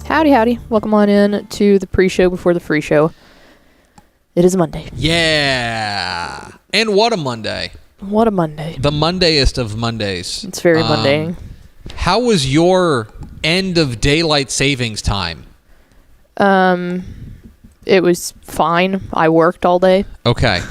Howdy, howdy. Welcome on in to the pre-show before the free show. It is Monday. Yeah. And what a Monday. What a Monday. The Mondayest of Mondays. It's very Monday. How was your end of daylight savings time? It was fine. I worked all day. Okay.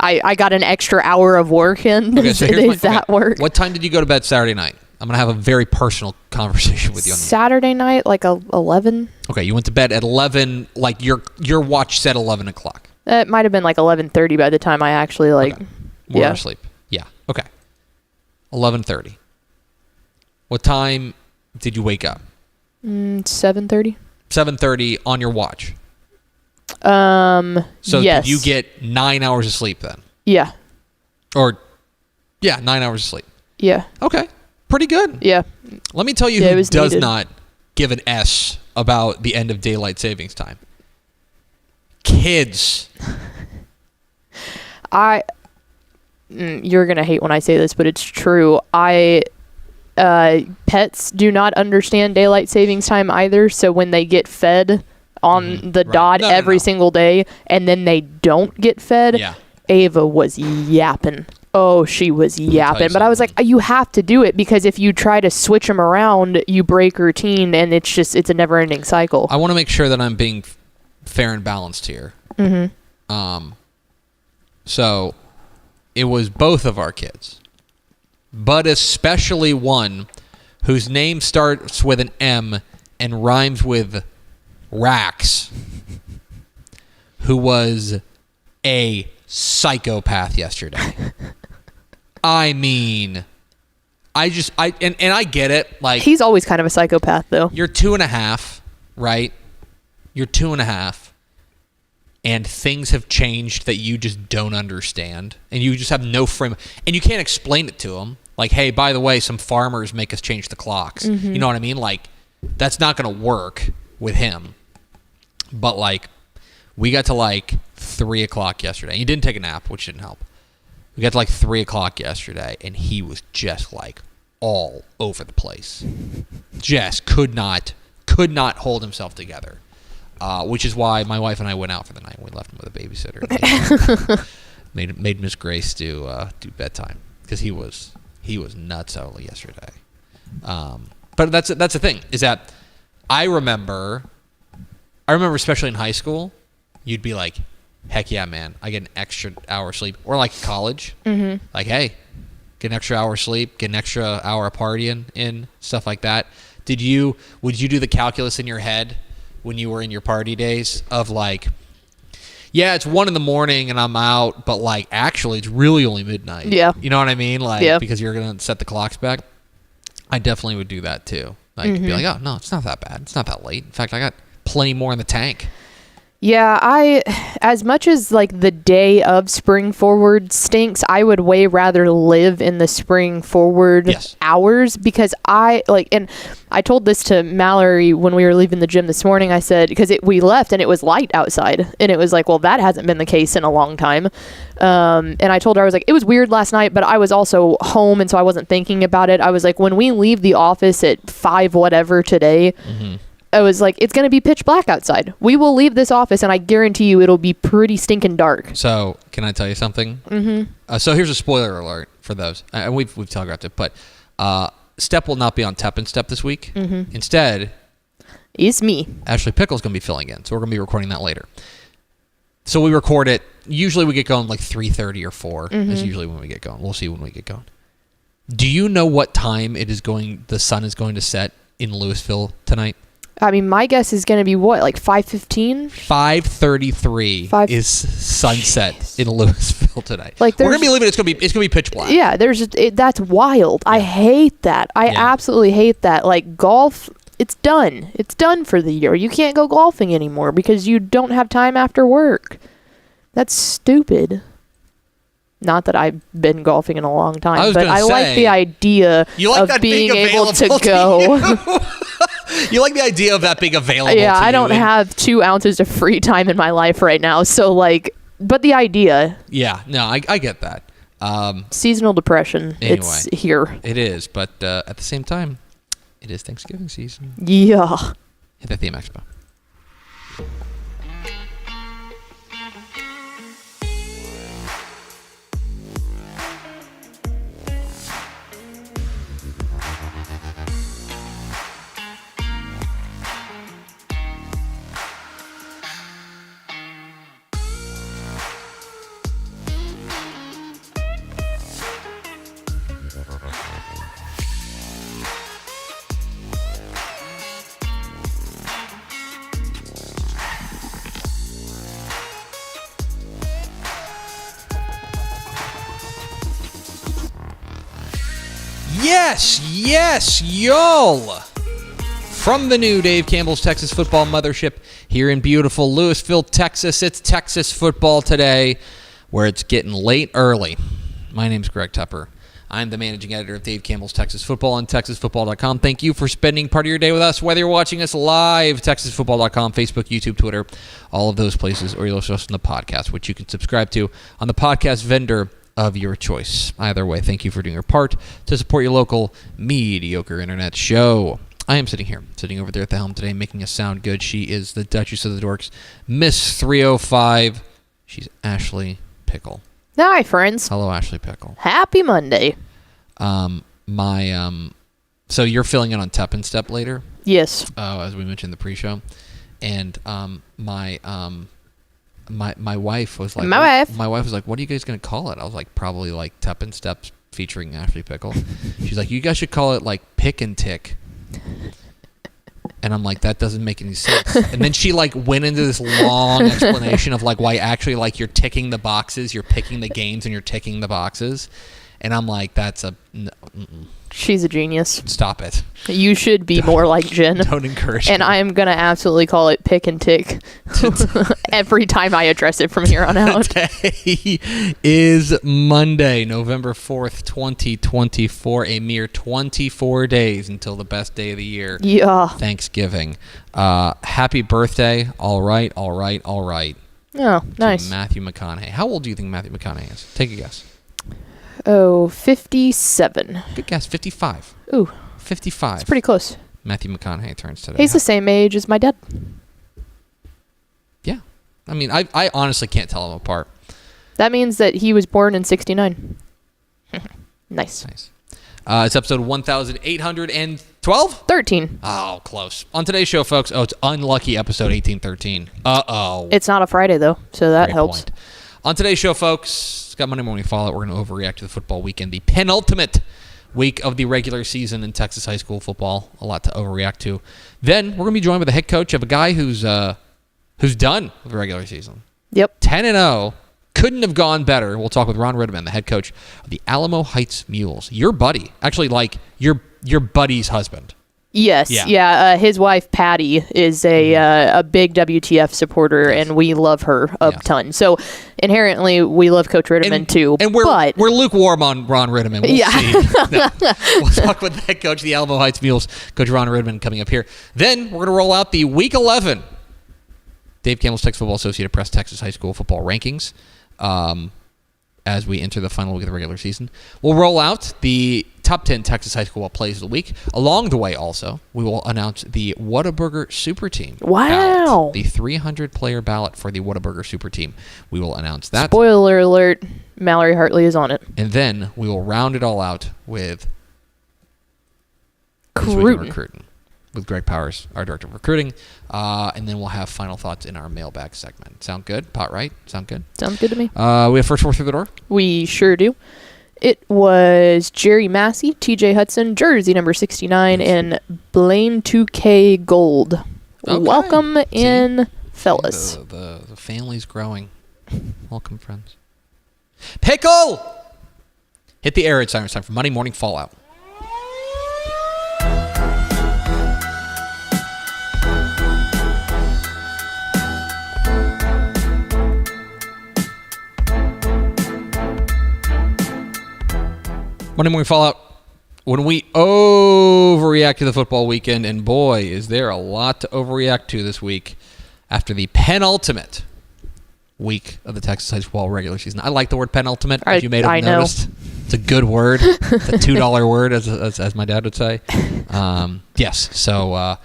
I got an extra hour of work in. Okay, so here's that work? What time did you go to bed Saturday night? I'm going to have a very personal conversation with you on Saturday night, like 11. Okay, you went to bed at 11, like your watch said 11 o'clock. It might have been like 11:30 by the time I actually More asleep. Yeah, okay. 11:30. What time did you wake up? 7:30. 7:30 on your watch. So yes. did you get 9 hours of sleep then? Yeah. 9 hours of sleep. Yeah. Okay. Pretty good. Yeah. Let me tell you who does not give an S about the end of daylight savings time. Kids. You're going to hate when I say this, but it's true. Pets do not understand daylight savings time either, so when they get fed on the dot every single day and then they don't get fed, Ava was yapping. Oh, she was yapping. But I was like, you have to do it, because if you try to switch them around, you break routine, and it's a never-ending cycle. I want to make sure that I'm being fair and balanced here. Mm-hmm. So it was both of our kids, but especially one whose name starts with an M and rhymes with Rax, who was a psychopath yesterday. I mean, I get it. Like, he's always kind of a psychopath, though. You're 2.5, right? You're 2.5, and things have changed that you just don't understand, and you just have no frame, and you can't explain it to him. Like, hey, by the way, some farmers make us change the clocks. Mm-hmm. You know what I mean? Like, that's not going to work with him. But, like, we got to, like, 3 o'clock yesterday. He didn't take a nap, which didn't help. We got to, like, 3 o'clock yesterday, and he was just, like, all over the place. Just could not hold himself together. Which is why my wife and I went out for the night. We left him with a babysitter. made Miss Grace do bedtime, because he was nutso yesterday. But that's the thing, is that I remember especially in high school, you'd be like, heck yeah, man, I get an extra hour of sleep. Or like college, like, hey, get an extra hour of sleep, get an extra hour of partying in, stuff like that. Would you do the calculus in your head when you were in your party days of like, yeah, it's 1 a.m. and I'm out, but like actually it's really only midnight. Yeah. You know what I mean? Like, because you're going to set the clocks back. I definitely would do that too. Like, be like, oh, no, it's not that bad. It's not that late. In fact, I got plenty more in the tank. Yeah, as much as like the day of spring forward stinks, I would way rather live in the spring forward hours, because and I told this to Mallory when we were leaving the gym this morning. I said, because we left and it was light outside, and it was like, well, that hasn't been the case in a long time. And I told her, I was like, it was weird last night, but I was also home, and so I wasn't thinking about it. I was like, when we leave the office at 5 whatever today, I was like, it's going to be pitch black outside. We will leave this office, and I guarantee you it'll be pretty stinking dark. So, can I tell you something? Mm-hmm. So, here's a spoiler alert for those. And we've telegraphed it, but Step will not be on Tep and Step this week. Mm-hmm. Instead, it's me. Ashley Pickle's going to be filling in, so we're going to be recording that later. So, we record it. Usually, we get going like 3:30 or 4 is usually when we get going. We'll see when we get going. Do you know what time the sun is going to set in Louisville tonight? I mean, my guess is going to be what, like 5:15? 5:33 is sunset in Louisville tonight. Like, we're gonna be leaving. It's gonna be pitch black. Yeah, that's wild. Yeah. I hate that. I absolutely hate that. Like, golf, it's done. It's done for the year. You can't go golfing anymore because you don't have time after work. That's stupid. Not that I've been golfing in a long time, but I like the idea of being able to go. You like the idea of that being available. Yeah, I don't have 2 ounces of free time in my life right now. So, like, but the idea. Yeah, no, I get that. Seasonal depression. Anyway, it's here. It is, but at the same time, it is Thanksgiving season. Yeah. Hit the theme expo. Yes, y'all! From the new Dave Campbell's Texas Football Mothership here in beautiful Lewisville, Texas, it's Texas Football Today, where it's getting late early. My name's Greg Tupper. I'm the managing editor of Dave Campbell's Texas Football on TexasFootball.com. Thank you for spending part of your day with us, whether you're watching us live, TexasFootball.com, Facebook, YouTube, Twitter, all of those places, or you're listening to the podcast, which you can subscribe to on the podcast vendor of your choice. Either way, thank you for doing your part to support your local mediocre internet show. I am sitting over there at the helm today, making us sound good. She is the Duchess of the Dorks, Miss 305. She's Ashley Pickle. Hi, friends. Hello, Ashley Pickle. Happy Monday. So you're filling in on Tep and Step later? Yes. As we mentioned in the pre-show. And my wife was like, my wife was like, what are you guys going to call it? I was like, probably like Tep and Steps featuring Ashley Pickle. She's like, you guys should call it like Pick and Tick. And I'm like, that doesn't make any sense. And then she like went into this long explanation of like why actually like you're ticking the boxes, you're picking the games and you're ticking the boxes. And I'm like, that's a... She's a genius. Stop it. You should be more like Jen. Don't encourage And her. I am going to absolutely call it Pick and Tick every time I address it from here on out. Today is Monday, November 4th, 2024. A mere 24 days until the best day of the year. Yeah. Thanksgiving. Happy birthday. All right. Oh, To nice. Matthew McConaughey. How old do you think Matthew McConaughey is? Take a guess. Oh, 57. Good guess. 55. Ooh. 55. It's pretty close. Matthew McConaughey turns today. He's the same age as my dad. Yeah. I mean, I honestly can't tell them apart. That means that he was born in 69. Nice. It's episode 1812? 13. Oh, close. On today's show, folks, it's unlucky episode 1813. Uh-oh. It's not a Friday, though, so that Great helps. point. On today's show, folks, it's got Monday Morning Fallout. We're going to overreact to the football weekend, the penultimate week of the regular season in Texas high school football. A lot to overreact to. Then we're going to be joined by the head coach of a guy who's done with the regular season. Yep. 10-0. Couldn't have gone better. We'll talk with Ron Rittimann, the head coach of the Alamo Heights Mules. Your buddy. Actually, like, your buddy's husband. Yes. Yeah. His wife, Patty, is a big WTF supporter, and we love her a ton. So, inherently, we love Coach Rittimann, too. And we're lukewarm on Ron Rittimann. We'll see. No. We'll talk with the head coach of the Alamo Heights Mules, Coach Ron Rittimann, coming up here. Then, we're going to roll out the Week 11 Dave Campbell's Texas Football Associated Press Texas High School Football Rankings. As we enter the final week of the regular season. We'll roll out the top 10 Texas high school plays of the week. Along the way, also, we will announce the Whataburger Super Team. Wow. Ballot, the 300-player ballot for the Whataburger Super Team. We will announce that. Spoiler alert, Mallory Hartley is on it. And then we will round it all out with recruiting. With Greg Powers, our director of recruiting. And then we'll have final thoughts in our mailbag segment. Sound good? Pot right? Sound good? Sounds good to me. We have first four through the door? We sure do. It was Jerry Massey, TJ Hudson, jersey number 69, and Blaine 2K Gold. Okay. Welcome in, fellas. The family's growing. Welcome, friends. Pickle! Hit the air. It's time for Monday Morning Fallout. Monday Morning Fallout, when we overreact to the football weekend, and boy, is there a lot to overreact to this week after the penultimate week of the Texas high school regular season. I like the word penultimate, as you may have noticed. It's a good word. It's a $2 word, as my dad would say. Yes, so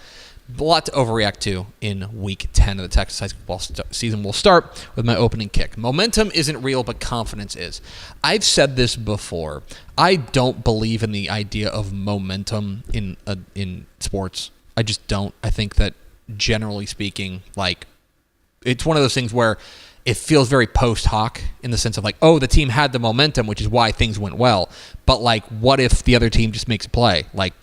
A lot to overreact to in Week 10 of the Texas high school football season. We'll start with my opening kick. Momentum isn't real, but confidence is. I've said this before. I don't believe in the idea of momentum in sports. I just don't. I think that, generally speaking, like, it's one of those things where it feels very post hoc in the sense of like, oh, the team had the momentum, which is why things went well. But like, what if the other team just makes a play? Like,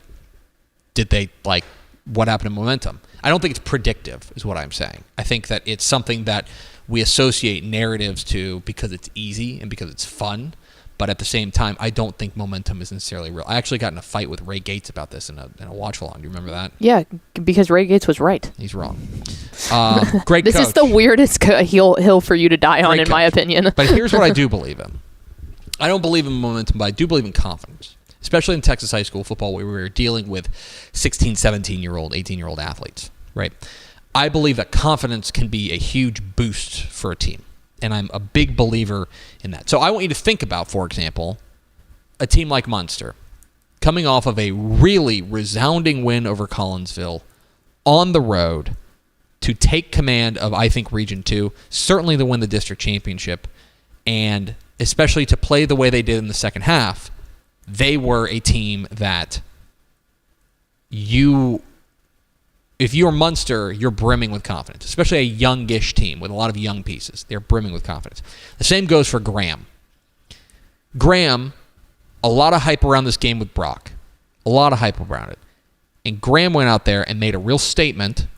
did they, like, what happened to momentum? I don't think it's predictive, is what I'm saying. I think that it's something that we associate narratives to because it's easy and because it's fun. But at the same time, I don't think momentum is necessarily real. I actually got in a fight with Ray Gates about this in a watch-along. Do you remember that? Yeah, because Ray Gates was right. He's wrong. Great This coach. is the weirdest hill for you to die on, Great in coach. my opinion. But here's what I do believe in. I don't believe in momentum, but I do believe in confidence. Especially in Texas high school football, where we were dealing with 16, 17-year-old, 18-year-old athletes, right? I believe that confidence can be a huge boost for a team, and I'm a big believer in that. So I want you to think about, for example, a team like Munster, coming off of a really resounding win over Collinsville on the road to take command of, I think, Region 2, certainly to win the district championship, and especially to play the way they did in the second half. They were a team that if you're Munster, you're brimming with confidence, especially a youngish team with a lot of young pieces. They're brimming with confidence. The same goes for Graham. Graham, a lot of hype around this game with Brock. A lot of hype around it. And Graham went out there and made a real statement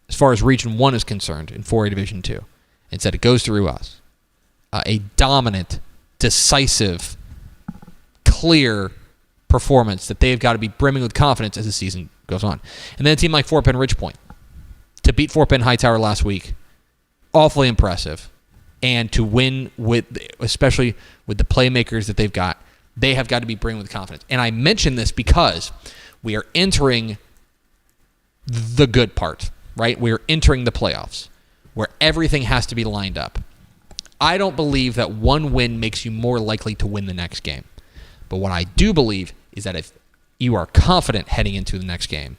as far as Region 1 is concerned in 4A Division 2 and said it goes through us. A dominant, decisive, clear performance that they've got to be brimming with confidence as the season goes on. And then a team like Fort Bend Ridgepoint, to beat Fort Bend Hightower last week, awfully impressive. And to win especially with the playmakers that they've got, they have got to be brimming with confidence. And I mention this because we are entering the good part, right? We're entering the playoffs where everything has to be lined up. I don't believe that one win makes you more likely to win the next game. But what I do believe is that if you are confident heading into the next game,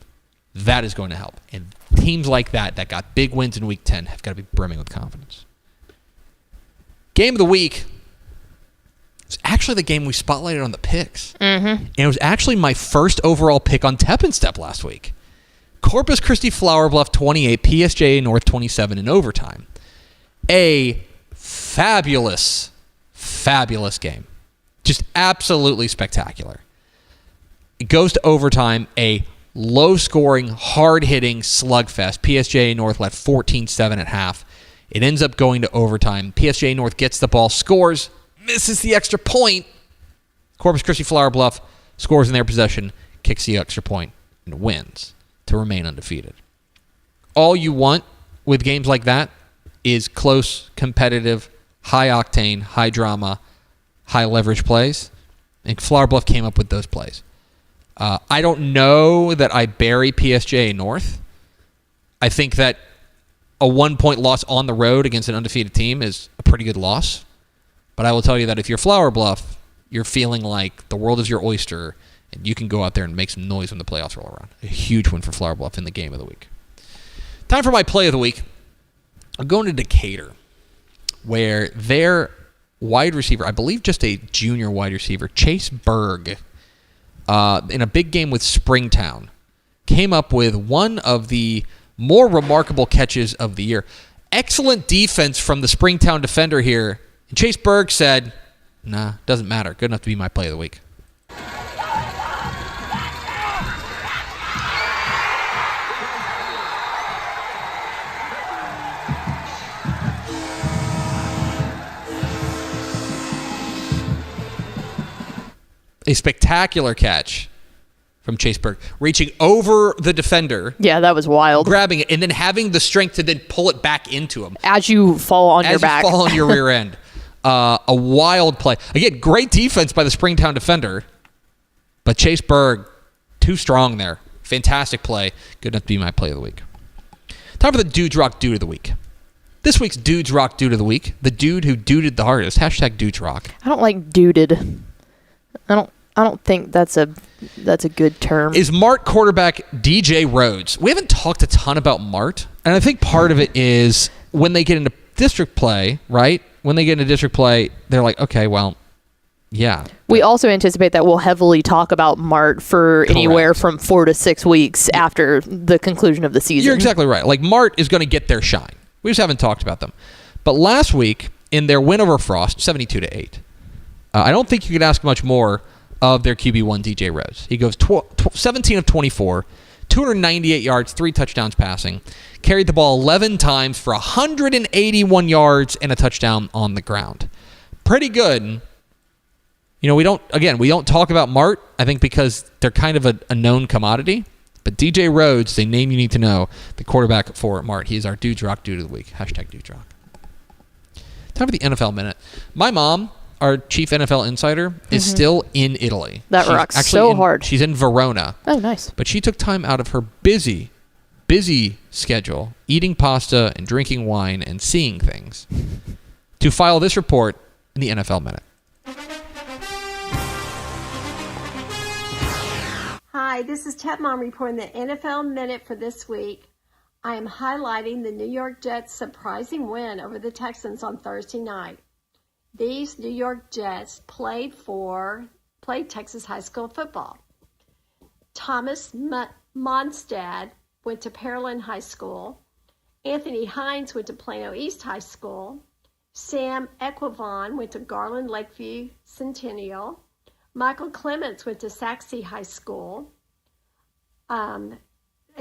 that is going to help. And teams like that got big wins in Week 10 have got to be brimming with confidence. Game of the week is actually the game we spotlighted on the picks. Mm-hmm. And it was actually my first overall pick on Tep and Step last week. Corpus Christi Flower Bluff 28, PSJA North 27 in overtime. A fabulous, fabulous game. Just absolutely spectacular. It goes to overtime, a low-scoring, hard-hitting slugfest. PSJA North led 14-7 at half. It ends up going to overtime. PSJA North gets the ball, scores, misses the extra point. Corpus Christi Flower Bluff scores in their possession, kicks the extra point, and wins to remain undefeated. All you want with games like that is close, competitive, high-octane, high-drama, high-leverage plays, and Flower Bluff came up with those plays. I don't know that I bury PSJA North. I think that a 1-point loss on the road against an undefeated team is a pretty good loss. But I will tell you that if you're Flower Bluff, you're feeling like the world is your oyster, and you can go out there and make some noise when the playoffs roll around. A huge win for Flower Bluff in the game of the week. Time for my play of the week. I'm going to Decatur, where their wide receiver, I believe just a junior wide receiver, Chase Berg, in a big game with Springtown, came up with one of the more remarkable catches of the year. Excellent defense from the Springtown defender here. And Chase Berg said, nah, doesn't matter. Good enough to be my play of the week. A spectacular catch from Chase Berg, reaching over the defender. Yeah, that was wild. Grabbing it, and then having the strength to then pull it back into him. As you fall on your back. As you fall on your rear end. A wild play. Again, great defense by the Springtown defender, but Chase Berg, too strong there. Fantastic play. Good enough to be my play of the week. Time for the Dudes Rock Dude of the Week. This week's Dudes Rock Dude of the Week, the dude who duded the hardest. Hashtag Dudes Rock. I don't like duded. I I don't think that's a good term. Is Mart quarterback DJ Rhodes. We haven't talked a ton about Mart, and I think part of it is when they get into district play, right? When they get into district play, they're like, okay, well, yeah. We also anticipate that we'll heavily talk about Mart for anywhere from 4 to 6 weeks after the conclusion of the season. You're exactly right. Like, Mart is going to get their shine. We just haven't talked about them. But last week, in their win over Frost, 72-8, I don't think you could ask much more of their QB1, DJ Rhodes. He goes 17 of 24, 298 yards, 3 touchdowns passing, carried the ball 11 times for 181 yards and a touchdown on the ground. Pretty good. You know, we don't talk about Mart, I think because they're kind of a known commodity. But DJ Rhodes, the name you need to know, the quarterback for Mart. He is our Dudes Rock Dude of the Week. #Dudes Rock. Time for the NFL Minute. My mom, our chief NFL insider, is still in Italy. That rocks so hard. She's in Verona. Oh, nice. But she took time out of her busy schedule, eating pasta and drinking wine and seeing things, to file this report in the NFL Minute. Hi, this is Tep Mom reporting the NFL Minute for this week. I am highlighting the New York Jets' surprising win over the Texans on Thursday night. These New York Jets played Texas high school football. Thomas Monstad went to Pearland High School. Anthony Hines went to Plano East High School. Sam Equivon went to Garland Lakeview Centennial. Michael Clements went to Saxe High School.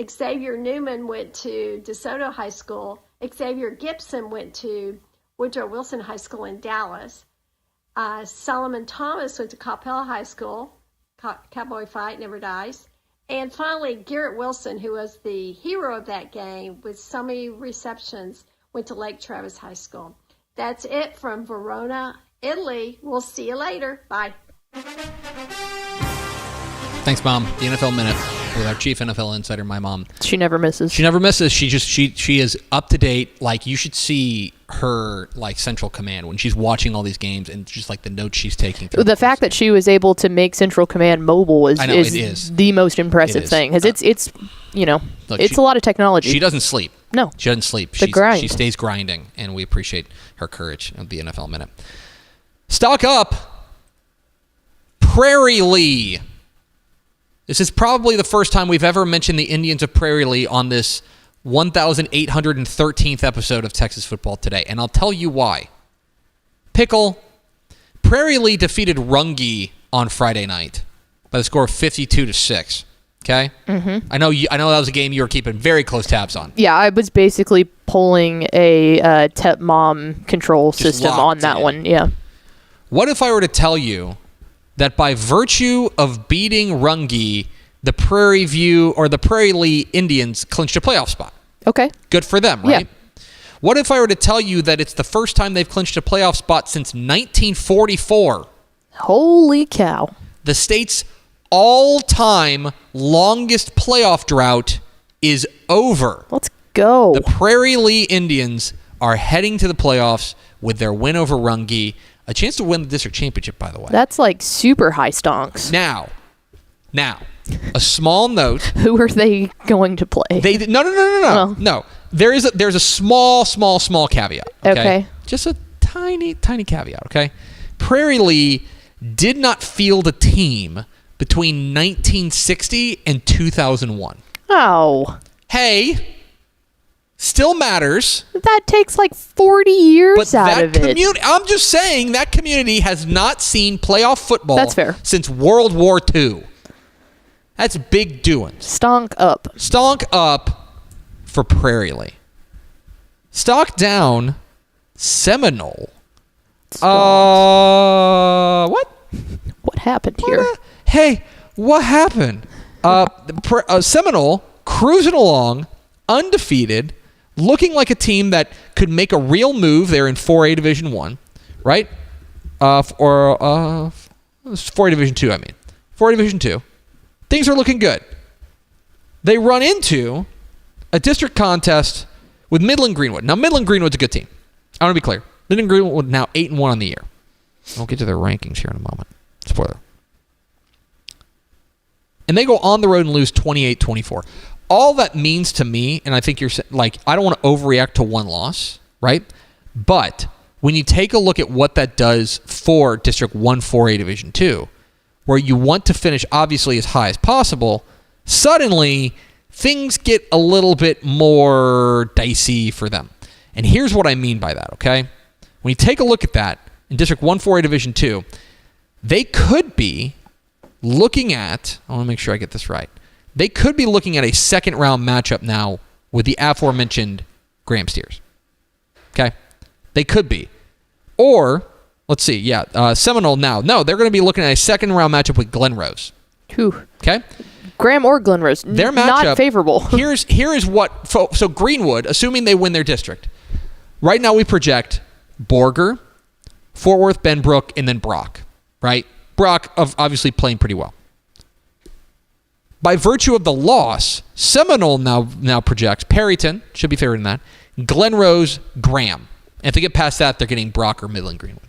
Xavier Newman went to DeSoto High School. Xavier Gibson went to Woodrow Wilson High School in Dallas. Solomon Thomas went to Coppell High School. Cowboy fight never dies. And finally, Garrett Wilson, who was the hero of that game with so many receptions, went to Lake Travis High School. That's it from Verona, Italy. We'll see you later. Bye. Thanks, Mom. The NFL Minute with our chief NFL insider, my mom. She never misses. She never misses. She is up to date. Like, you should see her like Central Command when she's watching all these games and just like the notes she's taking. The fact that she was able to make Central Command mobile is the most impressive thing, because it's a lot of technology. She doesn't sleep. No, she doesn't sleep. Grind. She stays grinding, and we appreciate her courage of the NFL Minute. Stock up, Prairie Lee. This is probably the first time we've ever mentioned the Indians of Prairie Lee on this 1,813th episode of Texas Football Today, and I'll tell you why. Pickle, Prairie Lee defeated Runge on Friday night by the score of 52-6. Okay? Mm-hmm. I know that was a game you were keeping very close tabs on. Yeah, I was basically pulling a Tep Mom control system on that one. Yeah. What if I were to tell you that by virtue of beating Runge, the Prairie Lee Indians clinched a playoff spot? Okay. Good for them, right? Yeah. What if I were to tell you that it's the first time they've clinched a playoff spot since 1944? Holy cow. The state's all-time longest playoff drought is over. Let's go. The Prairie Lee Indians are heading to the playoffs with their win over Runge. A chance to win the district championship, by the way. That's like super high stonks. Now, a small note. Who are they going to play? No. Oh. No. There's a small caveat. Okay. Just a tiny caveat. Okay. Prairie Lee did not field a team between 1960 and 2001. Oh. Hey. Still matters. That takes like 40 years out of it. I'm just saying that community has not seen playoff football. That's fair. Since World War II. That's big doings. Stonk up. Stonk up for Prairie Lee. Stock down, Seminole. What? What happened here? What happened? Seminole cruising along, undefeated, looking like a team that could make a real move. They're in 4A Division 1, right? 4A Division 2, I mean. 4A Division 2. Things are looking good. They run into a district contest with Midland Greenwood. Now, Midland Greenwood's a good team. I want to be clear. Midland Greenwood now 8-1 on the year. We'll get to their rankings here in a moment. Spoiler. and they go on the road and lose 28-24. All that means to me, and I think you're like, I don't want to overreact to one loss, right? But when you take a look at what that does for District 1-4A Division 2, where you want to finish obviously as high as possible, suddenly things get a little bit more dicey for them. And here's what I mean by that, okay? When you take a look at that, in District 1-4A Division 2, they could be looking at, I want to make sure I get this right, they could be looking at a second-round matchup now with the aforementioned Graham Steers. Okay? They could be. Or, let's see, Seminole now. No, they're going to be looking at a second-round matchup with Glen Rose. Whew. Okay? Graham or Glen Rose. Their matchup, not favorable. Here is what, so Greenwood, assuming they win their district, right now we project Borger, Fort Worth, Benbrook, and then Brock, right? Brock obviously playing pretty well. By virtue of the loss, Seminole now projects Perryton, should be favored in that, Glen Rose, Graham. And if they get past that, they're getting Brock or Midland Greenwood.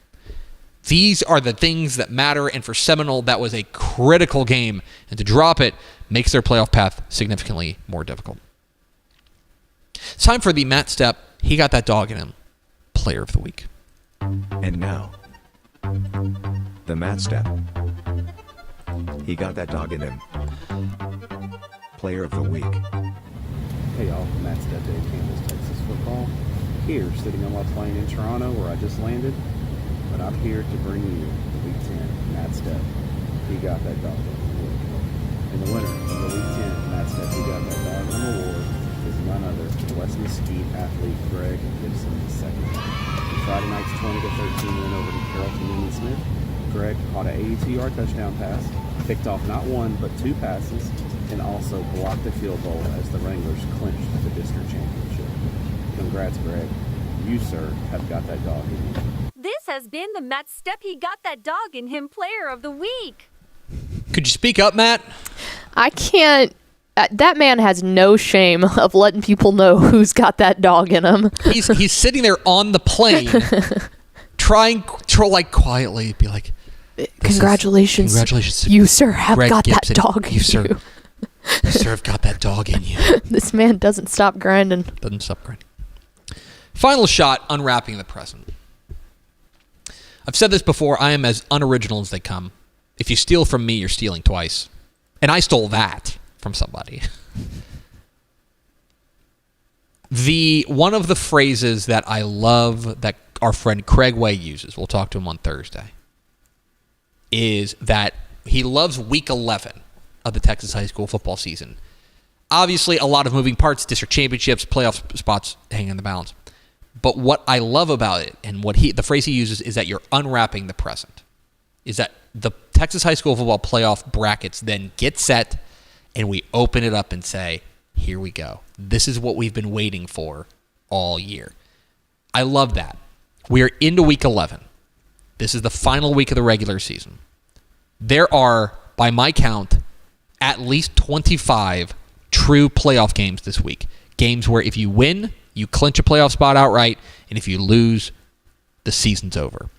These are the things that matter, and for Seminole, that was a critical game, and to drop it makes their playoff path significantly more difficult. It's time for the Matt Stepp, he got that dog in him, Player of the Week. And now, the Matt Stepp. He got that dog in him. Player of the Week. Hey y'all, Matt Stepp, Dave Campbell's Texas Football. Here, sitting on my plane in Toronto where I just landed. But I'm here to bring you the Week 10, Matt Stepp. He got that dog in the week. And the winner of the Week 10, Matt Stepp, he got that dog in the award, is none other than West Mesquite athlete Greg Gibson II. In Friday night's 20-13 win over the Carrollton Union Smith, Greg caught an 82-yard touchdown pass, picked off not one but two passes, and also blocked a field goal as the Wranglers clinched the district championship. Congrats, Greg. You, sir, have got that dog in you. This has been the Matt Stepp, he got that dog in him Player of the Week. Could you speak up, Matt? I can't. That man has no shame of letting people know who's got that dog in him. He's sitting there on the plane, trying to like quietly be like, Congratulations, you sir have Greg got Gibson. that dog in you. You sir have got that dog in you. This man doesn't stop grinding. Doesn't stop grinding. Final shot, unwrapping the present. I've said this before, I am as unoriginal as they come. If you steal from me, you're stealing twice. And I stole that from somebody. One of the phrases that I love that our friend Craig Way uses, we'll talk to him on Thursday, is that he loves week 11 of the Texas high school football season. Obviously, a lot of moving parts, district championships, playoff spots hanging in the balance. But what I love about it, and the phrase he uses, is that you're unwrapping the present. Is that the Texas high school football playoff brackets then get set, and we open it up and say, here we go. This is what we've been waiting for all year. I love that. We are into week 11. This is the final week of the regular season. There are, by my count, at least 25 true playoff games this week. Games where if you win, you clinch a playoff spot outright, and if you lose, the season's over.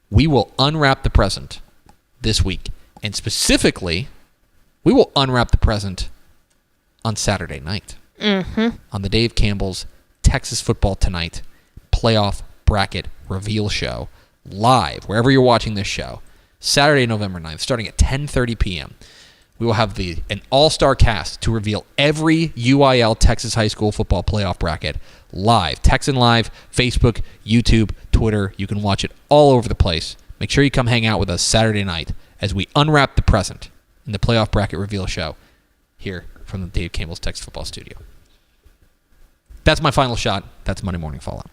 We will unwrap the present this week, and specifically, we will unwrap the present on Saturday night on the Dave Campbell's Texas Football Tonight playoff bracket reveal show live, wherever you're watching this show, Saturday, November 9th, starting at 10:30 p.m. We will have an all-star cast to reveal every UIL Texas high school football playoff bracket live. Texan Live, Facebook, YouTube, Twitter. You can watch it all over the place. Make sure you come hang out with us Saturday night as we unwrap the present in the playoff bracket reveal show here from the Dave Campbell's Texas Football Studio. That's my final shot. That's Monday Morning Fallout.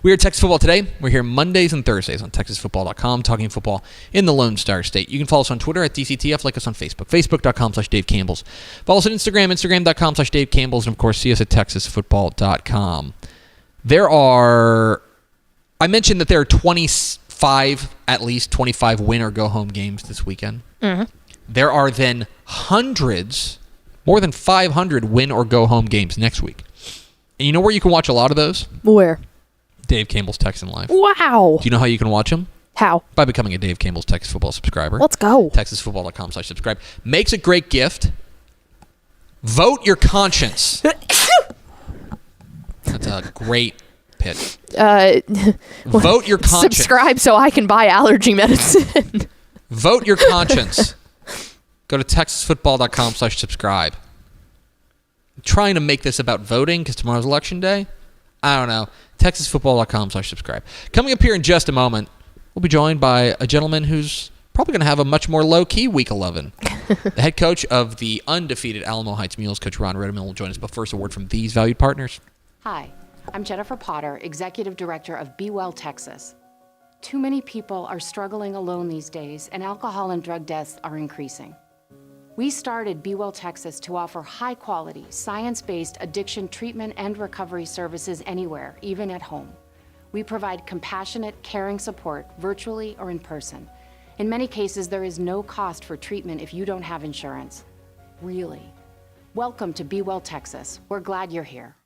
We are Texas Football Today. We're here Mondays and Thursdays on TexasFootball.com, talking football in the Lone Star State. You can follow us on Twitter at DCTF, like us on Facebook, Facebook.com/Dave Campbell's. Follow us on Instagram, Instagram.com/Dave Campbell's, and of course, see us at TexasFootball.com. I mentioned that there are 25, at least 25 win or go home games this weekend. Mm-hmm. There are then hundreds, more than 500 win or go home games next week. And you know where you can watch a lot of those? Where? Dave Campbell's Texan Live. Wow. Do you know how you can watch them? How? By becoming a Dave Campbell's Texas Football subscriber. Let's go. TexasFootball.com/subscribe. Makes a great gift. Vote your conscience. That's a great pitch. Vote your conscience. Subscribe so I can buy allergy medicine. Vote your conscience. Go to TexasFootball.com/subscribe. I'm trying to make this about voting because tomorrow's election day. I don't know. TexasFootball.com/subscribe. Coming up here in just a moment, we'll be joined by a gentleman who's probably going to have a much more low-key Week 11. The head coach of the undefeated Alamo Heights Mules, Coach Ron Rittimann, will join us. But first, a word from these valued partners. Hi, I'm Jennifer Potter, Executive Director of Be Well Texas. Too many people are struggling alone these days, and alcohol and drug deaths are increasing. We started Be Well Texas to offer high-quality, science-based addiction treatment and recovery services anywhere, even at home. We provide compassionate, caring support virtually or in person. In many cases, there is no cost for treatment if you don't have insurance. Really. Welcome to Be Well Texas. We're glad you're here.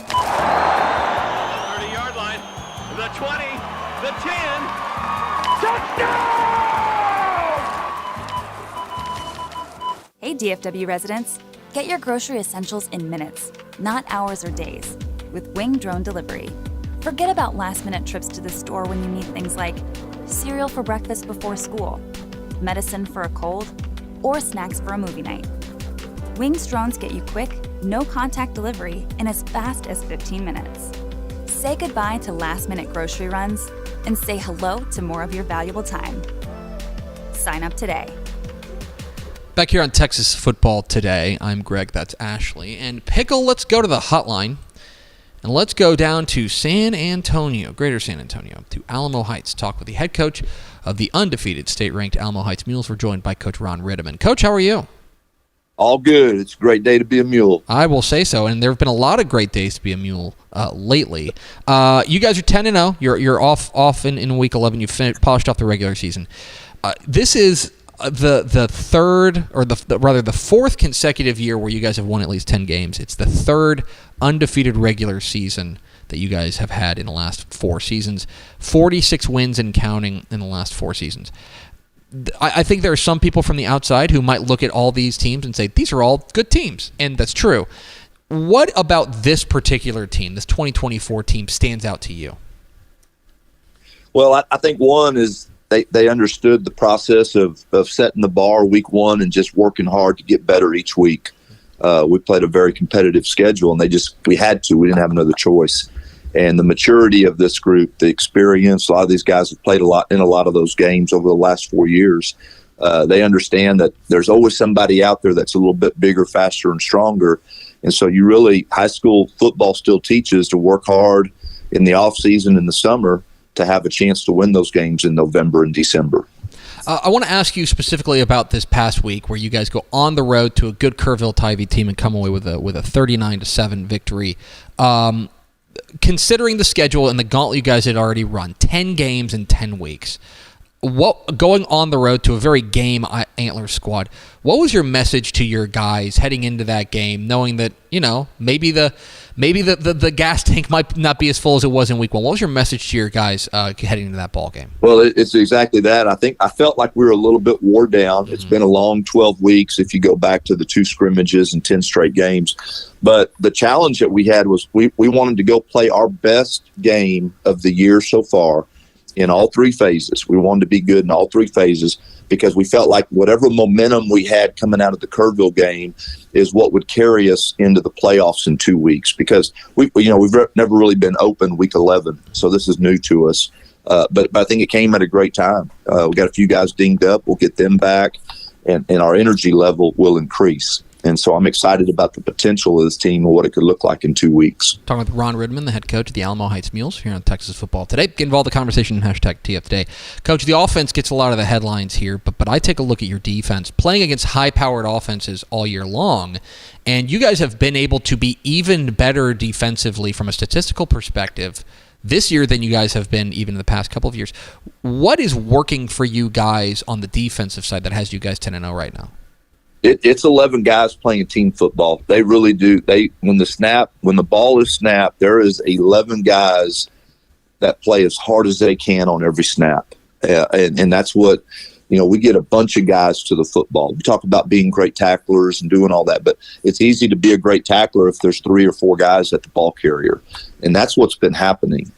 30-yard line, the 20, the 10, touchdown! Hey DFW residents, get your grocery essentials in minutes, not hours or days, with Wing Drone Delivery. Forget about last-minute trips to the store when you need things like cereal for breakfast before school, medicine for a cold, or snacks for a movie night. Wing's drones get you quick, no-contact delivery in as fast as 15 minutes. Say goodbye to last-minute grocery runs and say hello to more of your valuable time. Sign up today. Back here on Texas Football Today, I'm Greg, that's Ashley. And Pickle, let's go to the hotline. And let's go down to San Antonio, Greater San Antonio, to Alamo Heights. Talk with the head coach of the undefeated state-ranked Alamo Heights Mules. We're joined by Coach Ron Rittimann. Coach, how are you? All good. It's a great day to be a mule. I will say so, and there have been a lot of great days to be a mule lately. You guys are 10-0. You're off in Week 11. You've polished off the regular season. This is the third, or the fourth consecutive year where you guys have won at least 10 games. It's the third undefeated regular season that you guys have had in the last 4 seasons. 46 wins and counting in the last 4 seasons. I think there are some people from the outside who might look at all these teams and say, these are all good teams, and that's true. What about this particular team, this 2024 team, stands out to you? Well, I think one is they understood the process of setting the bar week 1 and just working hard to get better each week. We played a very competitive schedule, and we had to. We didn't have another choice. And the maturity of this group, the experience, a lot of these guys have played a lot of those games over the last 4 years. They understand that there's always somebody out there that's a little bit bigger, faster, and stronger. And so high school football still teaches to work hard in the off season in the summer to have a chance to win those games in November and December. I want to ask you specifically about this past week where you guys go on the road to a good Kerrville-Tivy team and come away with a 39-7 victory. Considering the schedule and the gauntlet you guys had already run, 10 games in 10 weeks, going on the road to a very game Antler squad, what was your message to your guys heading into that game, knowing that, maybe the gas tank might not be as full as it was in week 1? What was your message to your guys heading into that ball game? Well, it's exactly that. I felt like we were a little bit wore down. It's been a long 12 weeks if you go back to the 2 scrimmages and 10 straight games. But the challenge that we had was we wanted to go play our best game of the year so far in all 3 phases. We wanted to be good in all 3 phases because we felt like whatever momentum we had coming out of the Kerrville game is what would carry us into the playoffs in 2 weeks, because we've never really been open week 11, so this is new to us. But I think it came at a great time. We got a few guys dinged up. We'll get them back, and our energy level will increase. And so I'm excited about the potential of this team and what it could look like in 2 weeks. Talking with Ron Rittimann, the head coach of the Alamo Heights Mules here on Texas Football Today. Get involved in the conversation in #TF Today. Coach, the offense gets a lot of the headlines here, but I take a look at your defense, playing against high-powered offenses all year long, and you guys have been able to be even better defensively from a statistical perspective this year than you guys have been even in the past couple of years. What is working for you guys on the defensive side that has you guys 10-0 right now? It's 11 guys playing team football. They really do. When the ball is snapped, there is 11 guys that play as hard as they can on every snap. And that's what, we get a bunch of guys to the football. We talk about being great tacklers and doing all that, but it's easy to be a great tackler if there's 3 or 4 guys at the ball carrier. And that's what's been happening.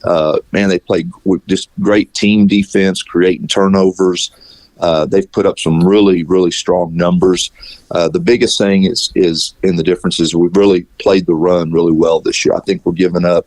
They play just great team defense, creating turnovers. They've put up some really, really strong numbers. The biggest thing is in the difference is we've really played the run really well this year. I think we're giving up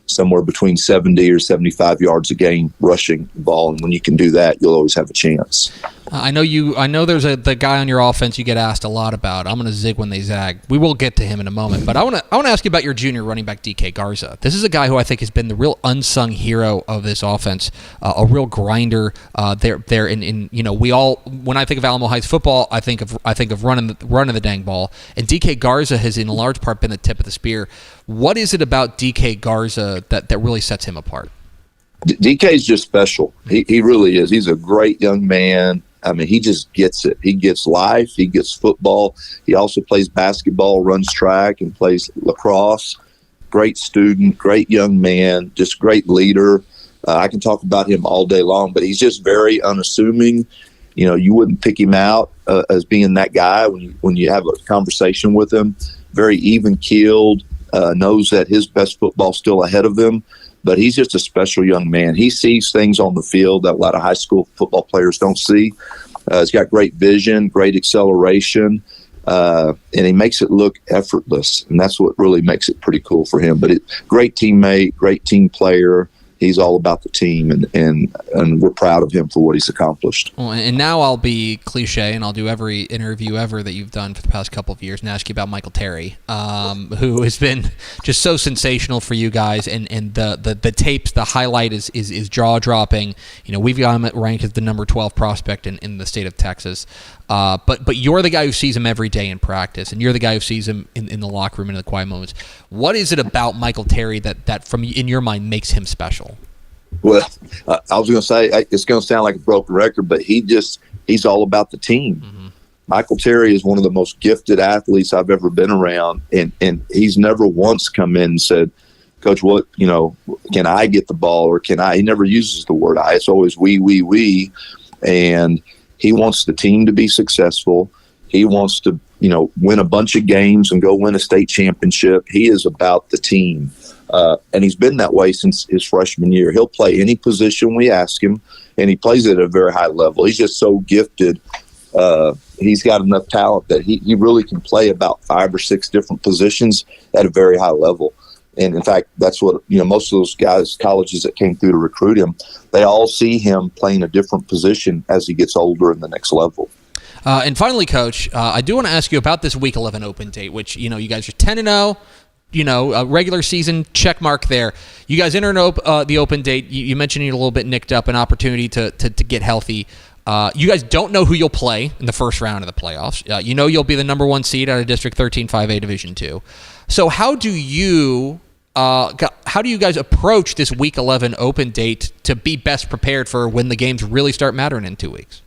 somewhere between 70 or 75 yards a game rushing the ball, and when you can do that, you'll always have a chance. I know there's the guy on your offense you get asked a lot about. I'm going to zig when they zag. We will get to him in a moment, but I want to ask you about your junior running back DK Garza. This is a guy who I think has been the real unsung hero of this offense, a real grinder. There in we all, when I think of Alamo Heights football, I think of running the dang ball, and DK Garza has in large part been the tip of the spear. What is it about DK Garza that really sets him apart? DK is just special. He really is. He's a great young man. I mean, he just gets it. He gets life. He gets football. He also plays basketball, runs track, and plays lacrosse. Great student, great young man, just great leader. I can talk about him all day long, but he's just very unassuming. You wouldn't pick him out as being that guy when you have a conversation with him. Very even-keeled, knows that his best football's still ahead of him. But he's just a special young man. He sees things on the field that a lot of high school football players don't see. He's got great vision, great acceleration, and he makes it look effortless. And that's what really makes it pretty cool for him. But great teammate, great team player. He's all about the team, and we're proud of him for what he's accomplished. Well, and now I'll be cliche, and I'll do every interview ever that you've done for the past couple of years and ask you about Michael Terry, who has been just so sensational for you guys, and the tapes, the highlight is jaw-dropping. We've got him ranked as the number 12 prospect in the state of Texas. But you're the guy who sees him every day in practice, and you're the guy who sees him in the locker room and in the quiet moments. What is it about Michael Terry that from in your mind makes him special? Well, I was going to say, it's going to sound like a broken record, but he's all about the team. Mm-hmm. Michael Terry is one of the most gifted athletes I've ever been around, and he's never once come in and said, Coach, can I get the ball, or can I? He never uses the word I. It's always we. And he wants the team to be successful. He wants to, win a bunch of games and go win a state championship. He is about the team. And he's been that way since his freshman year. He'll play any position we ask him, and he plays it at a very high level. He's just so gifted. He's got enough talent that he really can play about 5 or 6 different positions at a very high level. And in fact, that's what, most of those guys, colleges that came through to recruit him, they all see him playing a different position as he gets older in the next level. And finally, Coach, I do want to ask you about this Week 11 open date, which, you guys are 10-0. A regular season check mark there. You guys enter the open date. You mentioned you're a little bit nicked up, an opportunity to get healthy. You guys don't know who you'll play in the first round of the playoffs. You'll be the number 1 seed out of District 13 5A Division 2. So how do you guys approach this Week 11 open date to be best prepared for when the games really start mattering in 2 weeks?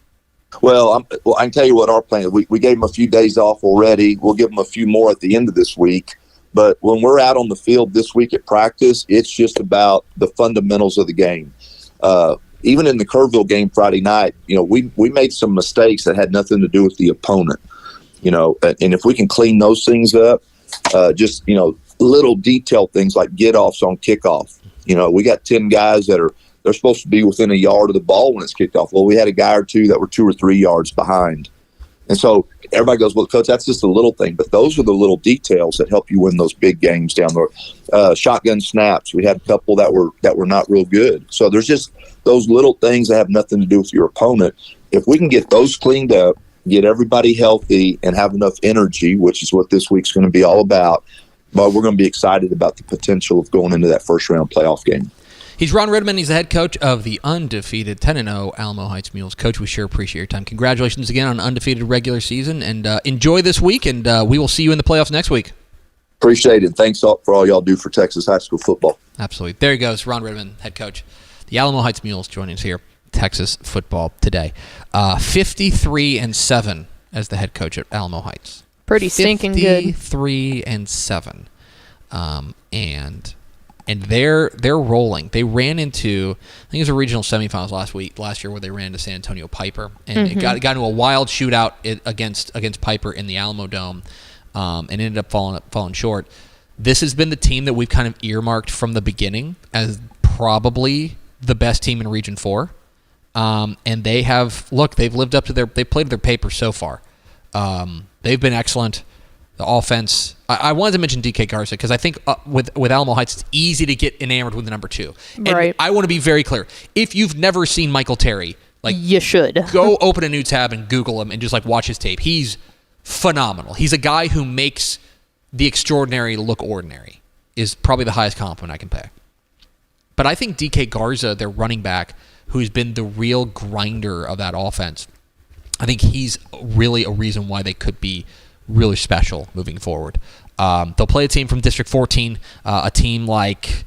Well, I can tell you what our plan is. We gave them a few days off already. We'll give them a few more at the end of this week. But when we're out on the field this week at practice, it's just about the fundamentals of the game. Even in the Kerrville game Friday night, we made some mistakes that had nothing to do with the opponent. And if we can clean those things up, little detailed things like get-offs on kickoff. We got 10 guys they're supposed to be within a yard of the ball when it's kicked off. Well, we had a guy or two that were 2 or 3 yards behind. And so everybody goes, well, Coach, that's just a little thing. But those are the little details that help you win those big games down there. Shotgun snaps. We had a couple that were not real good. So there's just those little things that have nothing to do with your opponent. If we can get those cleaned up, get everybody healthy, and have enough energy, which is what this week's going to be all about, but we're going to be excited about the potential of going into that first round playoff game. He's Ron Rittimann. He's the head coach of the undefeated 10-0 Alamo Heights Mules. Coach, we sure appreciate your time. Congratulations again on an undefeated regular season, and enjoy this week, and we will see you in the playoffs next week. Appreciate it. Thanks for all y'all do for Texas high school football. Absolutely. There he goes, Ron Rittimann, head coach. The Alamo Heights Mules joining us here, Texas football today. 53-7 as the head coach at Alamo Heights. Pretty stinking good. 53-7, and they're rolling. They ran into, I think it was a regional semifinals last year where they ran into San Antonio Piper, and it got into a wild shootout against Piper in the Alamo Dome, and ended up falling short. This has been the team that we've kind of earmarked from the beginning as probably the best team in Region 4. And they've lived up to they've played their paper so far. They've been excellent. The offense, I wanted to mention DK Garza because I think with Alamo Heights, it's easy to get enamored with the number 2. And right. I want to be very clear. If you've never seen Michael Terry, you should go open a new tab and Google him and just watch his tape. He's phenomenal. He's a guy who makes the extraordinary look ordinary, is probably the highest compliment I can pay. But I think DK Garza, their running back, who's been the real grinder of that offense, I think he's really a reason why they could be really special moving forward. They'll play a team from District 14, a team like,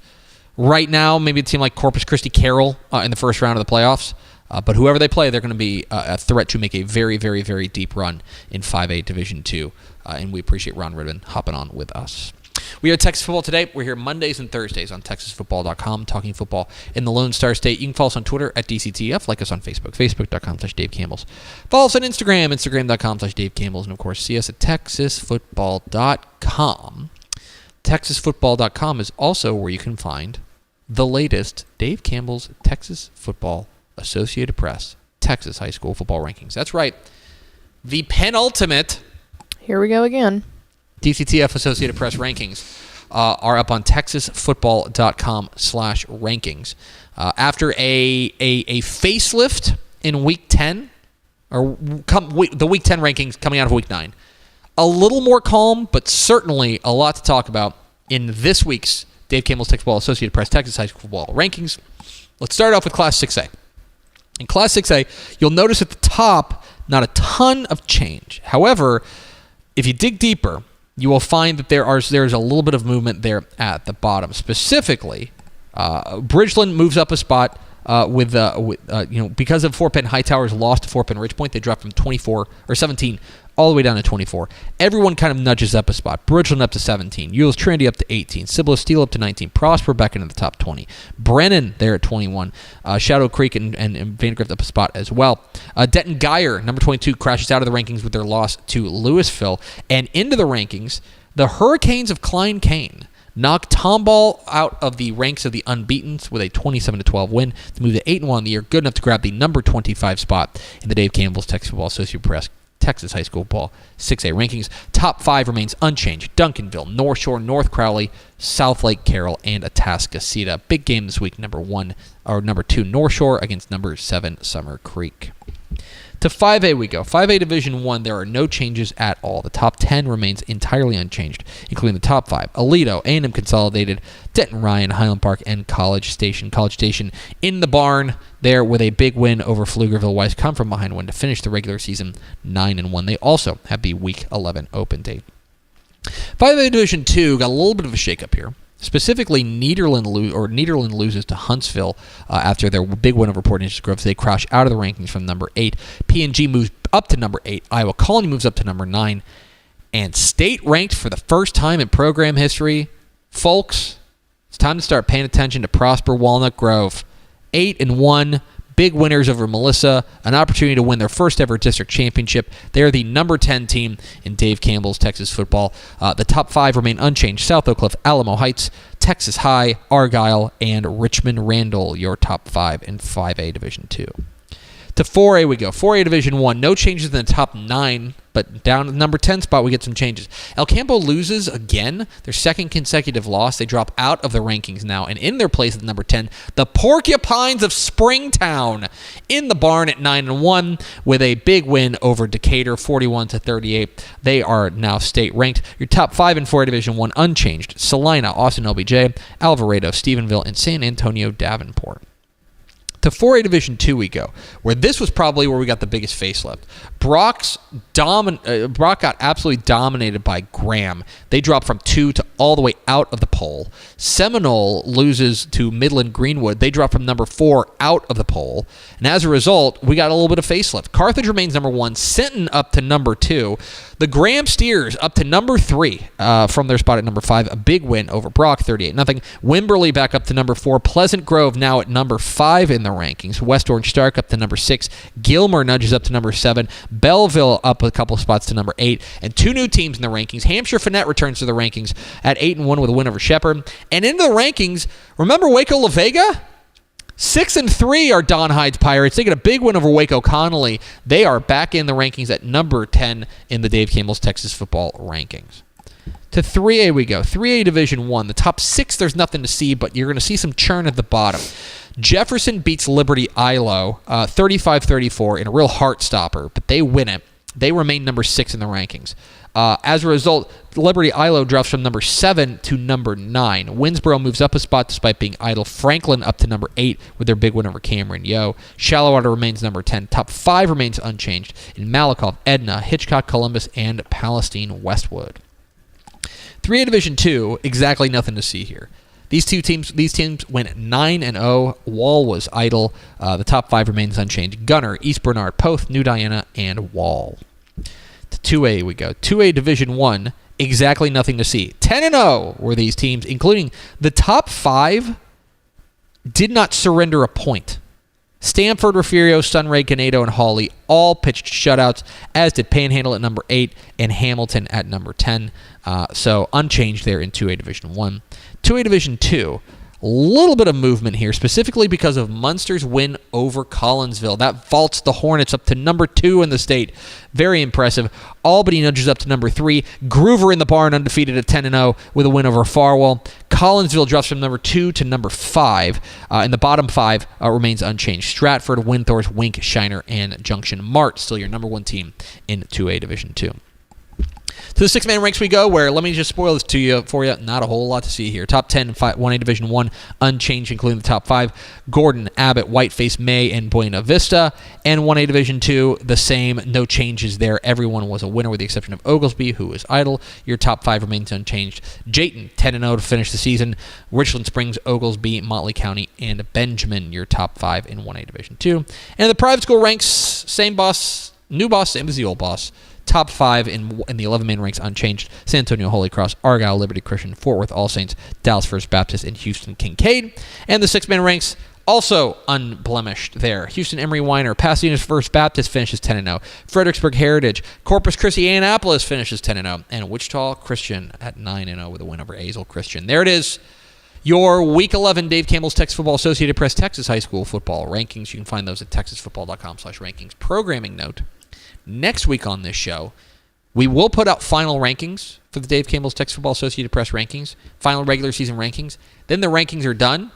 right now, maybe a team like Corpus Christi Carroll in the first round of the playoffs. But whoever they play, they're going to be a threat to make a very, very, very deep run in 5A Division 2. And we appreciate Ron Rittimann hopping on with us. We are Texas Football Today. We're here Mondays and Thursdays on TexasFootball.com, talking football in the Lone Star State. You can follow us on Twitter at DCTF, like us on Facebook, Facebook.com/Dave Campbells. Follow us on Instagram, Instagram.com/Dave Campbells, and of course, see us at TexasFootball.com. TexasFootball.com is also where you can find the latest Dave Campbell's Texas Football Associated Press Texas High School Football Rankings. That's right. The penultimate. Here we go again. DCTF Associated Press rankings are up on TexasFootball.com/rankings. After a facelift in Week 10, or the Week 10 rankings coming out of Week 9, a little more calm, but certainly a lot to talk about in this week's Dave Campbell's Texas Football Associated Press Texas High School Football rankings. Let's start off with Class 6A. In Class 6A, you'll notice at the top, not a ton of change. However, if you dig deeper, you will find that there's a little bit of movement there at the bottom. Specifically, Bridgeland moves up a spot because of Fort Penn Hightower's loss to Fort Penn Ridgepoint. They dropped from 24 or 17 all the way down to 24. Everyone kind of nudges up a spot. Bridgeland up to 17. Euless Trinity up to 18. Cibolo Steele up to 19. Prosper back into the top 20. Brennan there at 21. Shadow Creek and Vandegrift up a spot as well. Denton Geyer, number 22, crashes out of the rankings with their loss to Louisville. And into the rankings, the Hurricanes of Klein Cain knocked Tomball out of the ranks of the unbeatens with a 27-12 win to move to 8-1 on the year, good enough to grab the number 25 spot in the Dave Campbell's Texas Football Associated Press Texas High School Football 6A rankings. Top 5 remains unchanged. Duncanville, North Shore, North Crowley, South Lake Carroll, and Atascocita. Big game this week, number 2 North Shore against number 7 Summer Creek. To 5A we go. 5A Division 1, there are no changes at all. The top 10 remains entirely unchanged, including the top 5. Aledo, A&M Consolidated, Denton Ryan, Highland Park, and College Station. College Station in the barn there with a big win over Pflugerville Weiss. Come from behind win to finish the regular season 9-1. They also have the Week 11 open date. 5A Division 2 got a little bit of a shakeup here. Specifically, Nederland loses to Huntsville after their big win over Port Neches Grove. So they crash out of the rankings from number 8. P&G moves up to number 8. Iowa Colony moves up to number 9. And state ranked for the first time in program history. Folks, it's time to start paying attention to Prosper Walnut Grove. 8-1. Big winners over Melissa, an opportunity to win their first ever district championship. They are the number 10 team in Dave Campbell's Texas football. The top 5 remain unchanged. South Oak Cliff, Alamo Heights, Texas High, Argyle, and Richmond Randall, your top 5 in 5A Division 2. To 4A we go. 4A Division 1, no changes in the top 9, but down to the number 10 spot we get some changes. El Campo loses again, their second consecutive loss. They drop out of the rankings now, and in their place at number 10, the Porcupines of Springtown in the barn at 9-1 with a big win over Decatur, 41-38. They are now state ranked. Your top 5 in 4A Division 1 unchanged. Salina, Austin LBJ, Alvarado, Stephenville, and San Antonio Davenport. To 4A Division II we go, where this was probably where we got the biggest facelift. Brock got absolutely dominated by Graham. They dropped from 2 to all the way out of the poll. Seminole loses to Midland Greenwood. They drop from number 4 out of the poll. And as a result, we got a little bit of facelift. Carthage remains number 1. Sinton up to number 2. The Graham Steers up to number 3 from their spot at number 5. A big win over Brock, 38-0. Wimberley back up to number 4. Pleasant Grove now at number 5 in the rankings. West Orange Stark up to number 6. Gilmer nudges up to number 7. Belleville up a couple spots to number 8. And 2 new teams in the rankings. Hampshire Finette returns to the rankings at 8-1 with a win over Shepherd. And into the rankings, remember Waco La Vega? 6-3 are Don Hyde's Pirates. They get a big win over Waco Connolly. They are back in the rankings at number 10 in the Dave Campbell's Texas football rankings. To 3A we go. 3A Division 1. The top 6, there's nothing to see, but you're going to see some churn at the bottom. Jefferson beats Liberty Ilo 35-34 in a real heart stopper, but they win it. They remain number 6 in the rankings. As a result, Liberty Ilo drops from number 7 to number 9. Winsboro moves up a spot despite being idle. Franklin up to number 8 with their big win over Cameron Yo. Shallowater remains number 10. Top 5 remains unchanged in Malakoff, Edna, Hitchcock, Columbus, and Palestine Westwood. 3A Division 2, exactly nothing to see here. These teams went 9-0. Wall was idle. The top 5 remains unchanged. Gunner, East Bernard, Poth, New Diana, and Wall. To 2A we go. 2A Division 1, exactly nothing to see. 10-0 were these teams, including the top 5 did not surrender a point. Stanford, Refugio, Sunray, Ganado, and Hawley all pitched shutouts, as did Panhandle at number 8 and Hamilton at number 10. So unchanged there in 2A Division 1. 2A Division 2, a little bit of movement here, specifically because of Munster's win over Collinsville. That vaults the Hornets up to number 2 in the state. Very impressive. Albany nudges up to number 3. Groover in the barn undefeated at 10-0 with a win over Farwell. Collinsville drops from number 2 to number 5. And the bottom 5 remains unchanged. Stratford, Windthorst, Wink, Shiner, and Junction Mart still your number 1 team in 2A Division 2. To the 6-man ranks we go, where, let me just spoil this for you, not a whole lot to see here. Top 10 in 1A Division 1, unchanged, including the top 5. Gordon, Abbott, Whiteface, May, and Buena Vista. And 1A Division 2, the same, no changes there. Everyone was a winner with the exception of Oglesby, who was idle. Your top 5 remains unchanged. Jayton, 10-0 to finish the season. Richland Springs, Oglesby, Motley County, and Benjamin, your top 5 in 1A Division 2. And the private school ranks, same boss, new boss, same as the old boss. Top 5 in the 11-man ranks unchanged. San Antonio Holy Cross, Argyle Liberty Christian, Fort Worth All Saints, Dallas First Baptist, and Houston Kincaid. And the 6-man ranks also unblemished there. Houston Emory Weiner, Pasadena First Baptist finishes 10-0. Fredericksburg Heritage, Corpus Christi Annapolis finishes 10-0. And Wichita Christian at 9-0 with a win over Azle Christian. There it is. Your Week 11 Dave Campbell's Texas Football Associated Press Texas High School football rankings. You can find those at texasfootball.com/rankings. Programming note. Next week on this show, we will put out final rankings for the Dave Campbell's Texas Football Associated Press rankings, final regular season rankings. Then the rankings are done,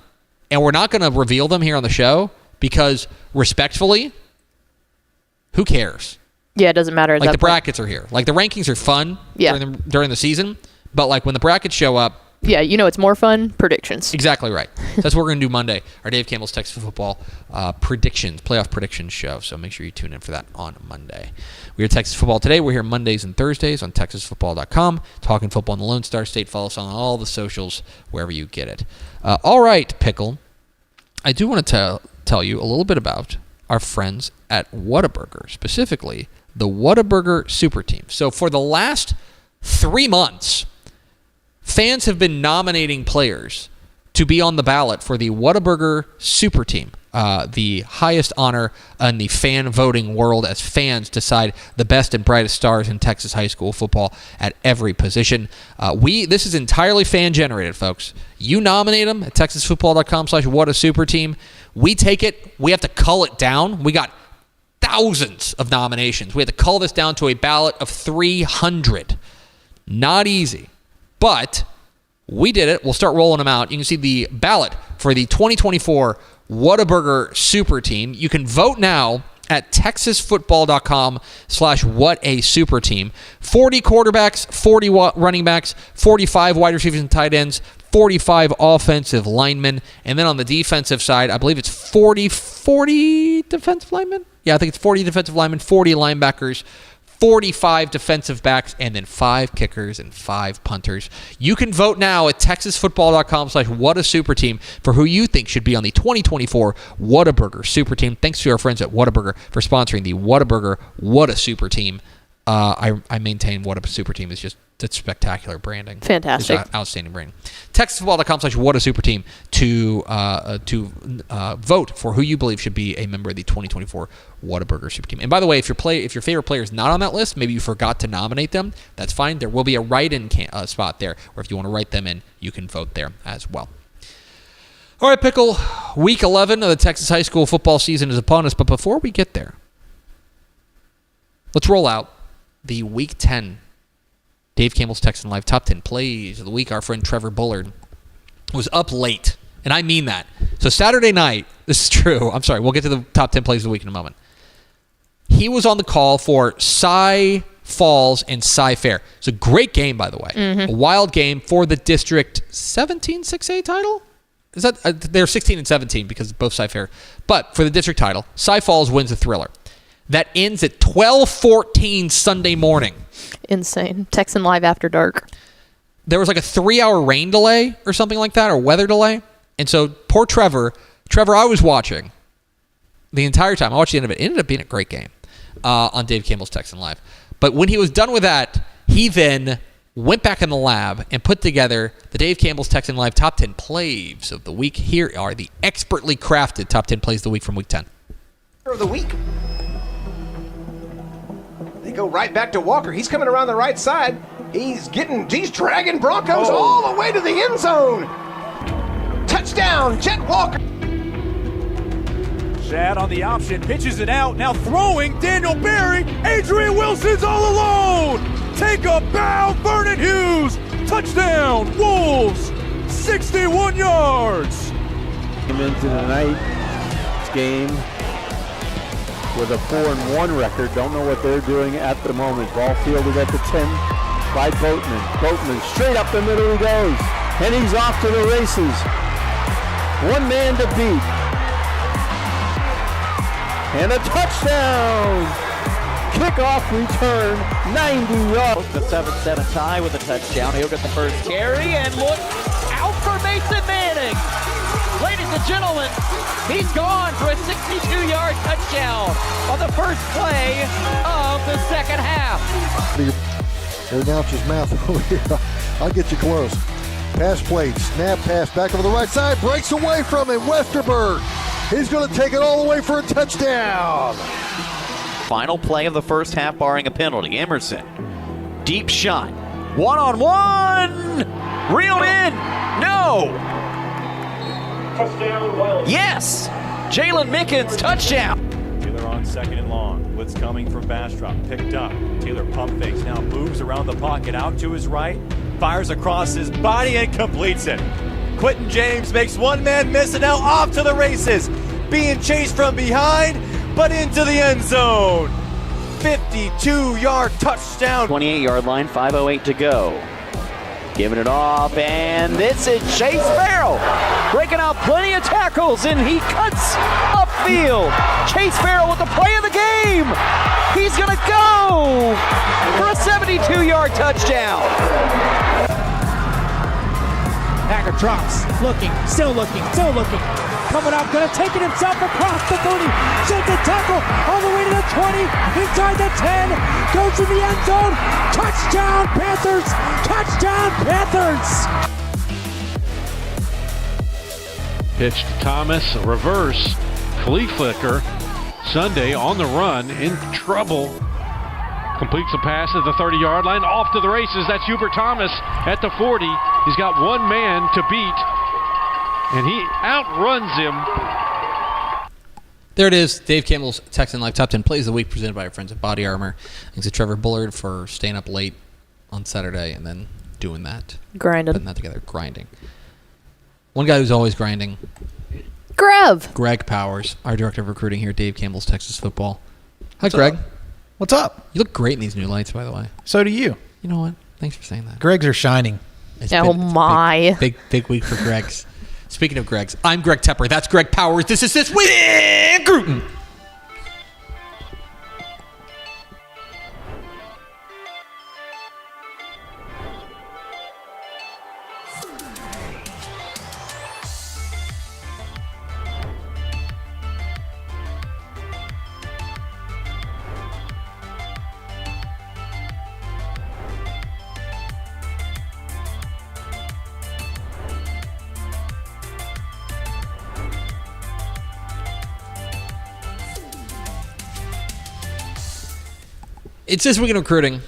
and we're not going to reveal them here on the show because, respectfully, who cares? Yeah, it doesn't matter. Like, the brackets are here. Like, the rankings are fun during the season, but, like, when the brackets show up, yeah, you know it's more fun. Predictions. Exactly right. So that's what we're going to do Monday. Our Dave Campbell's Texas Football predictions, playoff predictions show. So make sure you tune in for that on Monday. We are Texas Football Today. We're here Mondays and Thursdays on TexasFootball.com. Talking football in the Lone Star State. Follow us on all the socials, wherever you get it. All right, Pickle. I do want to tell you a little bit about our friends at Whataburger, specifically the Whataburger Super Team. So for the last 3 months, fans have been nominating players to be on the ballot for the Whataburger Super Team, the highest honor in the fan voting world as fans decide the best and brightest stars in Texas high school football at every position. This is entirely fan-generated, folks. You nominate them at texasfootball.com/whatasuperteam. We take it. We have to cull it down. We got thousands of nominations. We have to cull this down to a ballot of 300. Not easy. But we did it. We'll start rolling them out. You can see the ballot for the 2024 Whataburger Super Team. You can vote now at texasfootball.com/whatasuperteam. 40 quarterbacks, 40 running backs, 45 wide receivers and tight ends, 45 offensive linemen. And then on the defensive side, I believe it's 40 defensive linemen? Yeah, I think it's 40 defensive linemen, 40 linebackers, 45 defensive backs, and then 5 kickers and 5 punters. You can vote now at texasfootball.com/whatasuperteam for who you think should be on the 2024 Whataburger Super Team. Thanks to our friends at Whataburger for sponsoring the Whataburger What a Super Team. I maintain What a Super Team is just that's spectacular branding. Fantastic. It's outstanding branding. TexasFootball.com/whatasuperteam to vote for who you believe should be a member of the 2024 Whataburger Super Team. And by the way, if your favorite player is not on that list, maybe you forgot to nominate them, that's fine. There will be a write-in spot there, or if you want to write them in, you can vote there as well. All right, Pickle, Week 11 of the Texas high school football season is upon us, but before we get there, let's roll out the Week 10 Dave Campbell's Texan Live Top 10 Plays of the Week. Our friend Trevor Bullard was up late, and I mean that. So Saturday night, this is true. I'm sorry, we'll get to the Top 10 Plays of the Week in a moment. He was on the call for Cy Falls and Cy Fair. It's a great game, by the way. Mm-hmm. A wild game for the District 17 6A title? Is that they're 16 and 17 because both Cy Fair. But for the district title, Cy Falls wins the thriller. That ends at 12:14 Sunday morning. Insane. Texan Live After Dark. There was like a 3-hour rain delay or something like that, or weather delay. And so poor Trevor, I was watching the entire time. I watched the end of it. It ended up being a great game on Dave Campbell's Texan Live. But when he was done with that, he then went back in the lab and put together the Dave Campbell's Texan Live Top 10 Plays of the Week. Here are the expertly crafted Top 10 Plays of the Week from Week 10. Of the week. They go right back to Walker. He's coming around the right side. He's dragging Broncos all the way to the end zone. Touchdown, Jet Walker. Shad on the option, pitches it out. Now throwing, Daniel Berry. Adrian Wilson's all alone. Take a bow, Vernon Hughes. Touchdown, Wolves. 61 yards. Came into tonight's game with a 4-1 record. Don't know what they're doing at the moment. Ball fielded at the 10 by Boatman. Boatman straight up the middle he goes. And he's off to the races. One man to beat. And a touchdown! Kickoff return, 90 yards. The 7-7 tie with a touchdown. He'll get the first carry and look out for Mason Manning. Ladies and gentlemen, he's gone for a 62-yard touchdown on the first play of the second half. The announcer's mouth over here. I'll get you close. Pass played, snap pass back over the right side, breaks away from it. Westerberg, he's going to take it all the way for a touchdown. Final play of the first half, barring a penalty. Emerson, deep shot, one-on-one, reeled in, no. Touchdown, yes, Jalen Mickens, touchdown. Taylor on second and long. Blitz coming from Bastrop, picked up. Taylor pump fakes, now moves around the pocket, out to his right, fires across his body and completes it. Quentin James makes one man miss and now off to the races. Being chased from behind, but into the end zone. 52-yard touchdown. 28-yard line, 5:08 to go. Giving it off, and this is Chase Farrell. Breaking out plenty of tackles, and he cuts upfield. Chase Farrell with the play of the game. He's going to go for a 72-yard touchdown. Packer drops, looking, still looking. Coming up, gonna take it himself across the 30. Sheds a tackle all the way to the 20, inside the 10, goes in the end zone. Touchdown Panthers! Touchdown Panthers! Pitch to Thomas, a reverse, flea flicker. Sunday on the run, in trouble. Completes the pass at the 30-yard line, off to the races. That's Hubert Thomas at the 40. He's got one man to beat, and he outruns him. There it is, Dave Campbell's Texan Live Top 10 Plays of the Week, presented by our friends at Body Armor. Thanks to Trevor Bullard for staying up late on Saturday and then doing that. Putting that together, grinding. One guy who's always grinding. Greg Powers, our director of recruiting here at Dave Campbell's Texas Football. Hi, Greg. What's up? You look great in these new lights, by the way. So do you. You know what? Thanks for saying that. Greg's are shining. My. Big week for Greg's. Speaking of Greg's, I'm Greg Tepper. That's Greg Powers. This is This Week in Gruden. It's This Week in Recruiting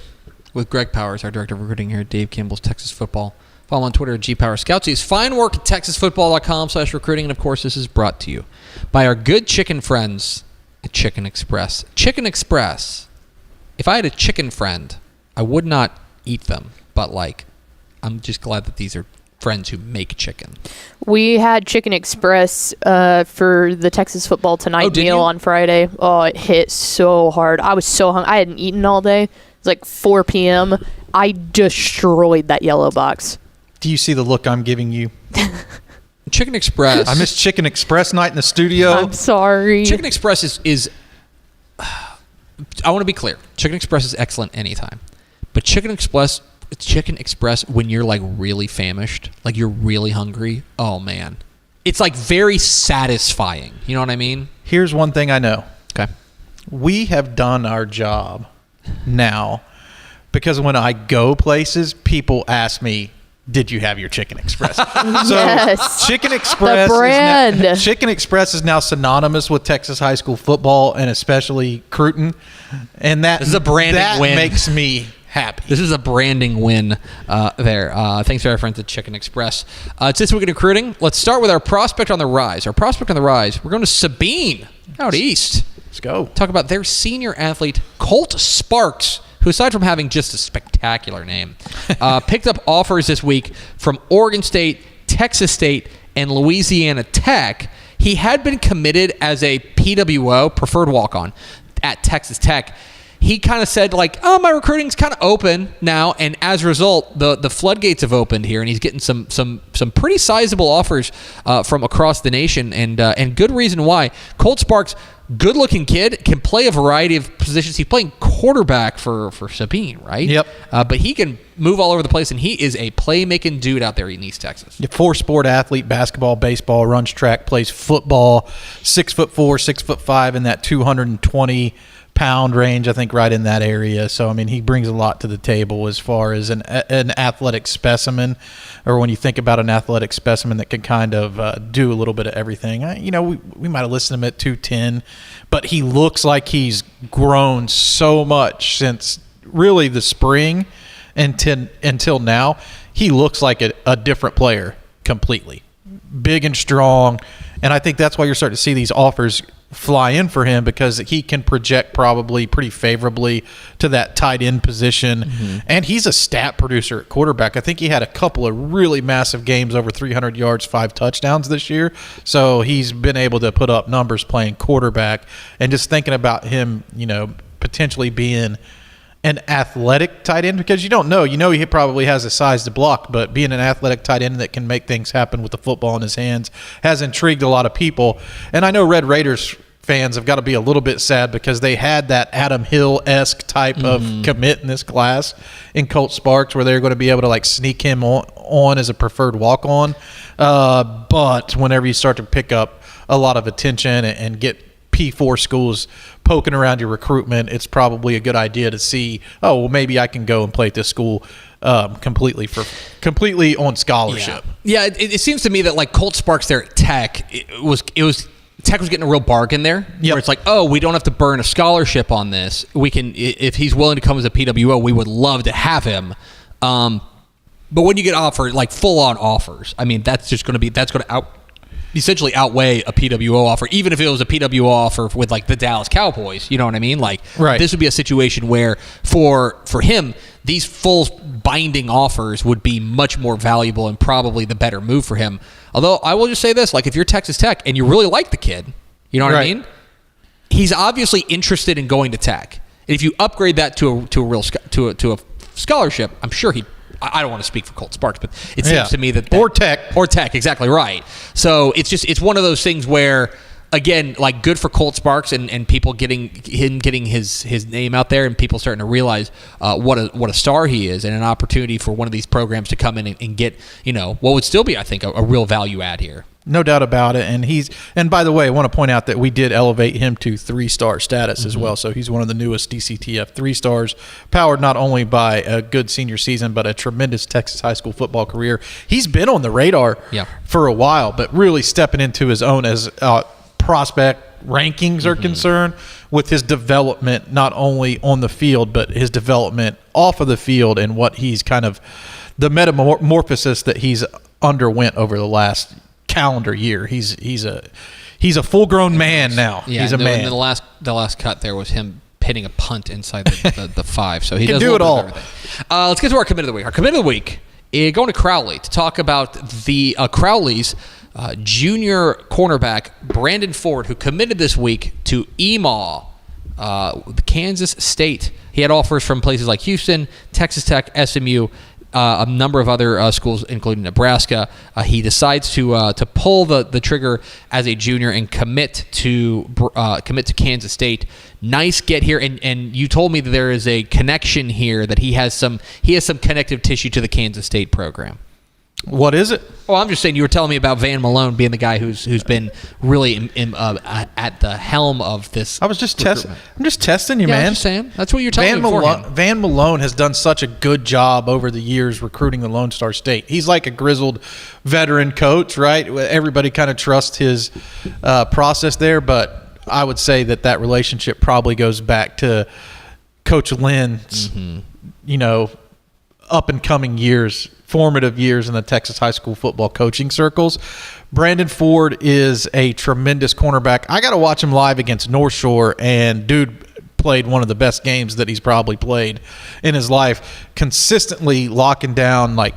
with Greg Powers, our director of recruiting here at Dave Campbell's Texas Football. Follow him on Twitter at GPowersScouts. He's fine work at TexasFootball.com/recruiting. And, of course, this is brought to you by our good chicken friends at Chicken Express. Chicken Express. If I had a chicken friend, I would not eat them. But, I'm just glad that these are friends who make chicken. We had Chicken Express for the Texas Football Tonight meal on Friday. Oh, it hit so hard. I was so hungry. I hadn't eaten all day. It was like 4 p.m. I destroyed that yellow box. Do you see the look I'm giving you? Chicken Express. I missed Chicken Express night in the studio. I'm sorry. Chicken Express is I want to be clear. Chicken Express is excellent anytime. But Chicken Express when you're really famished, you're really hungry. Oh man. It's very satisfying. You know what I mean? Here's one thing I know. Okay. We have done our job now because when I go places, people ask me, did you have your Chicken Express? Yes. Chicken Express, the brand. Chicken Express is now synonymous with Texas high school football and especially Cruton. And this is a branding win. Makes me happy. This is a branding win there. Thanks to our friends at Chicken Express. It's This Week in Recruiting. Let's start with our prospect on the rise. Our prospect on the rise, we're going to Sabine out east. Let's go. Talk about their senior athlete, Colt Sparks, who aside from having just a spectacular name, picked up offers this week from Oregon State, Texas State, and Louisiana Tech. He had been committed as a PWO, preferred walk-on, at Texas Tech. He kind of said, my recruiting's kind of open now, and as a result, the floodgates have opened here, and he's getting some pretty sizable offers from across the nation, and good reason why. Colt Sparks, good-looking kid, can play a variety of positions. He's playing quarterback for Sabine, right? Yep. But he can move all over the place, and he is a playmaking dude out there in East Texas. Four-sport athlete, basketball, baseball, runs track, plays football, 6'4", 6'5", in that 220-pound range, I think, right in that area. So, he brings a lot to the table as far as an athletic specimen, or when you think about an athletic specimen that can kind of do a little bit of everything. We might have listened to him at 210, but he looks like he's grown so much since really the spring until now. He looks like a different player completely. Big and strong, and I think that's why you're starting to see these offers fly in for him, because he can project probably pretty favorably to that tight end position. Mm-hmm. And he's a stat producer at quarterback. I think he had a couple of really massive games, over 300 yards, 5 touchdowns this year. So he's been able to put up numbers playing quarterback. And just thinking about him, potentially being an athletic tight end, because you don't know. He probably has the size to block, but being an athletic tight end that can make things happen with the football in his hands has intrigued a lot of people. And I know Red Raiders fans have got to be a little bit sad because they had that Adam Hill-esque type of commit in this class in Colt Sparks, where they're going to be able to sneak him on as a preferred walk-on. But whenever you start to pick up a lot of attention and get P4 schools poking around your recruitment, it's probably a good idea to see, maybe I can go and play at this school completely on scholarship. Yeah, it seems to me that Colt Sparks there at Tech, Tech was getting a real bargain there. Yep. Where it's we don't have to burn a scholarship on this. We can, if he's willing to come as a PWO, we would love to have him. But when you get offered full on offers, that's going to essentially outweigh a PWO offer, even if it was a PWO offer with the Dallas Cowboys. You know what I mean? Right. This would be a situation where for him, these full binding offers would be much more valuable and probably the better move for him. Although I will just say this, if you're Texas Tech and you really like the kid, you know what I mean? He's obviously interested in going to Tech. And if you upgrade that to a scholarship, I'm sure I don't want to speak for Colt Sparks, but it seems to me that or Tech, exactly right. So it's one of those things where, again, like, good for Colt Sparks and people getting his name out there, and people starting to realize what a star he is, and an opportunity for one of these programs to come in and get, what would still be, I think, a real value add here. No doubt about it. And by the way, I want to point out that we did elevate him to 3-star status as well. So he's one of the newest DCTF 3 stars, powered not only by a good senior season, but a tremendous Texas high school football career. He's been on the radar for a while, but really stepping into his own as prospect rankings are concerned, with his development, not only on the field, but his development off of the field, and what he's kind of, the metamorphosis that he's underwent over the last calendar year. He's a full-grown man now. Yeah, he's a man. And the last cut there was him hitting a punt inside the 5. So he can does do it all. Let's get to our commit of the week. Our commit of the week is going to Crowley to talk about the Crowley's junior cornerback Brandon Ford, who committed this week to EMAW, Kansas State. He had offers from places like Houston, Texas Tech, SMU, a number of other schools, including Nebraska. He decides to pull the trigger as a junior and commit to Kansas State. Nice get here, and you told me that there is a connection here, that he has some connective tissue to the Kansas State program. What is it? Oh, I'm just saying, you were telling me about Van Malone being the guy who's been really at the helm of this. I was just testing. I'm just testing you, man. I'm just saying. That's what you're telling me beforehand. Van Malone has done such a good job over the years recruiting the Lone Star State. He's like a grizzled veteran coach, right? Everybody kind of trusts his process there, but I would say that relationship probably goes back to Coach Lynn's, up and coming years, formative years in the Texas high school football coaching circles. Brandon Ford is a tremendous cornerback. I got to watch him live against North Shore, and dude played one of the best games that he's probably played in his life, consistently locking down, like,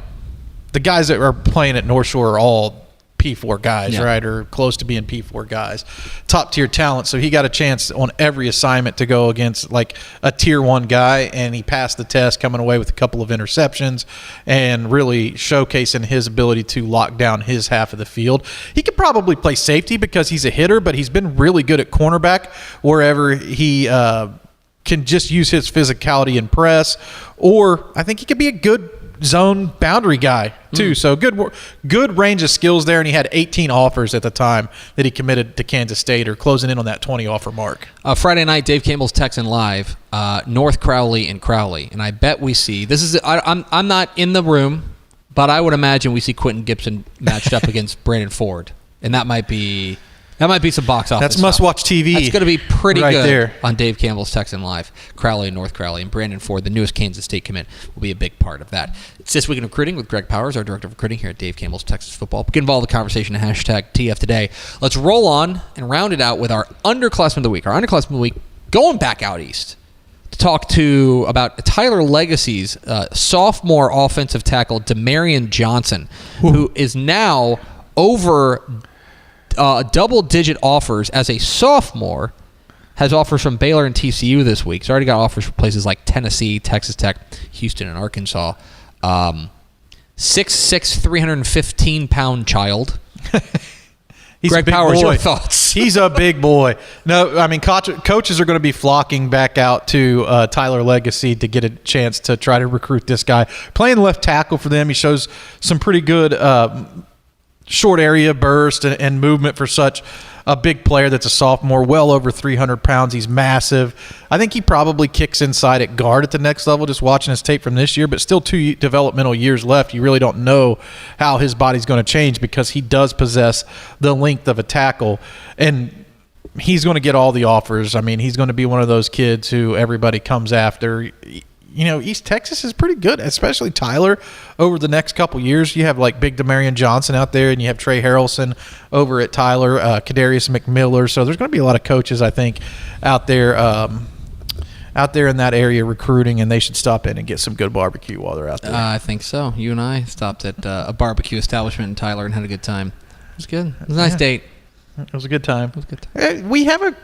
the guys that are playing at North Shore are all P4 guys, right, or close to being P4 guys, top tier talent. So he got a chance on every assignment to go against like a tier 1 guy, and he passed the test, coming away with a couple of interceptions and really showcasing his ability to lock down his half of the field. He could probably play safety because he's a hitter, but he's been really good at cornerback wherever he can just use his physicality and press, or I think he could be a good zone boundary guy too. So good range of skills there, and he had 18 offers at the time that he committed to Kansas State, or closing in on that 20 offer mark. Friday night, Dave Campbell's Texan Live, North Crowley and Crowley, and I bet we see, this is, I'm not in the room, but I would imagine we see Quentin Gibson matched up against Brandon Ford, and that might be some box office. That's must-watch TV. That's going to be pretty right good there on Dave Campbell's Texan Live. Crowley and North Crowley, and Brandon Ford, the newest Kansas State commit, will be a big part of that. It's This Week in Recruiting with Greg Powers, our Director of Recruiting here at Dave Campbell's Texas Football. Get involved in the conversation at #TF Today. Let's roll on and round it out with our Underclassman of the Week. Our Underclassman of the Week, going back out east to talk about Tyler Legacy's sophomore offensive tackle, Demarion Johnson, who is now over double-digit offers as a sophomore, has offers from Baylor and TCU this week. He's already got offers from places like Tennessee, Texas Tech, Houston, and Arkansas. 6'6", 315-pound child. He's Greg a big Powers, boy. your thoughts? He's a big boy. No, I mean, coaches are going to be flocking back out to Tyler Legacy to get a chance to try to recruit this guy. Playing left tackle for them, he shows some pretty good short area burst and movement for such a big player that's a sophomore, well over 300 pounds. He's massive. I think he probably kicks inside at guard at the next level, just watching his tape from this year, but still 2 developmental years left. You really don't know how his body's going to change, because he does possess the length of a tackle, and he's going to get all the offers. I mean, he's going to be one of those kids who everybody comes after. East Texas is pretty good, especially Tyler, over the next couple years. You have like big Demarion Johnson out there, and you have Trey Harrelson over at Tyler, Kadarius McMiller. So there's going to be a lot of coaches, I think, out there in that area recruiting, and they should stop in and get some good barbecue while they're out there. I think so. You and I stopped at a barbecue establishment in Tyler and had a good time. It was good. It was a nice date. It was a good time. We have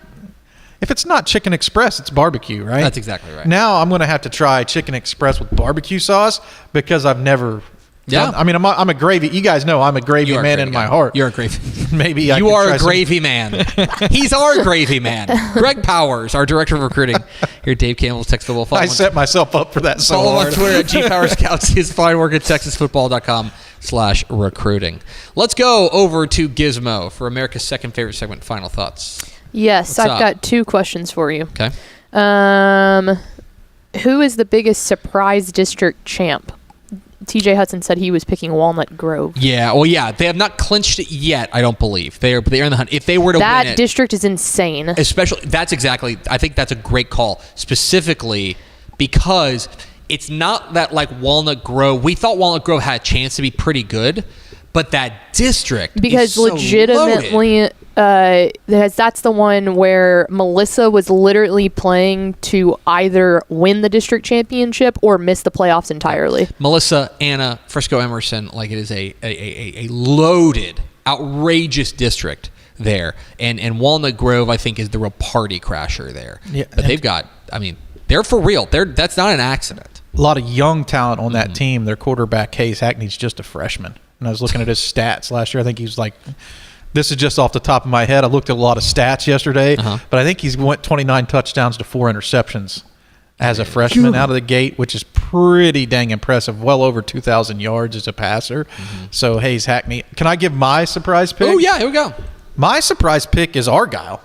If it's not Chicken Express, it's barbecue, right? That's exactly right. Now I'm going to have to try Chicken Express with barbecue sauce because I've never. Yeah. I mean, I'm a gravy. You guys know I'm a gravy man in my heart. You're a gravy. Maybe you are a gravy man. He's our gravy man. Greg Powers, our director of recruiting here at Dave Campbell's Texas Football. I set myself up for that. Follow him on Twitter at GPowersCouts. His fine work at TexasFootball.com/recruiting. Let's go over to Gizmo for America's second favorite segment. Final thoughts. Yes, I've got 2 questions for you. Okay. Who is the biggest surprise district champ? TJ Hudson said he was picking Walnut Grove. Yeah, well, yeah, they have not clinched it yet. I don't believe they're in the hunt. If they were to win it, that district is insane. Especially, I think that's a great call, specifically because it's not that like Walnut Grove. We thought Walnut Grove had a chance to be pretty good, but that district because is so legitimately. loaded. That's the one where Melissa was literally playing to either win the district championship or miss the playoffs entirely. Melissa, Anna, Frisco, Emerson, like it is a loaded, outrageous district there. And Walnut Grove, I think, is the real party crasher there. Yeah, but they've got, I mean, they're for real. That's not an accident. A lot of young talent on that team. Their quarterback, Hayes Hackney's just a freshman. And I was looking at his stats last year. I think he was like... This is just off the top of my head. I looked at a lot of stats yesterday, but I think he's went 29 touchdowns to 4 interceptions as a freshman out of the gate, which is pretty dang impressive. Well over 2,000 yards as a passer. So, Hayes Hackney. Can I give my surprise pick? Oh, yeah, here we go. My surprise pick is Argyle.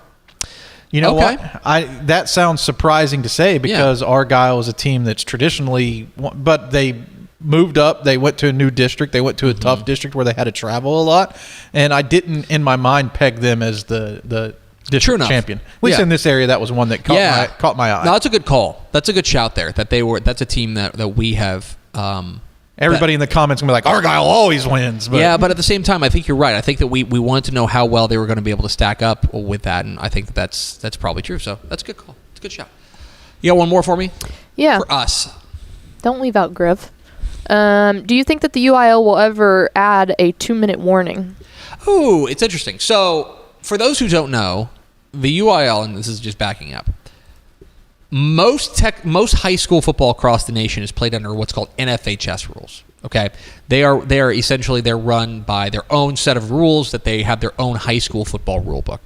You know what? That sounds surprising to say because Argyle is a team that's traditionally – but they – moved up. They went to a new district. They went to a tough district where they had to travel a lot. And I didn't, in my mind, peg them as the district champion. At least in this area, that was one that caught my eye. No, that's a good call. That's a good shout there. That's a team that we have. Everybody in the comments will be like, Argyle always wins. But. Yeah, but at the same time, I think you're right. I think that we wanted to know how well they were going to be able to stack up with that, and I think that's probably true. So that's a good call. It's a good shout. You got one more for me? Yeah. For us. Don't leave out Griff. Do you think that the UIL will ever add a 2-minute warning? Oh, it's interesting. So, for those who don't know, the UIL, and this is just backing up, most high school football across the nation is played under what's called NFHS rules. Okay, they are essentially they're run by their own set of rules that they have their own high school football rule book.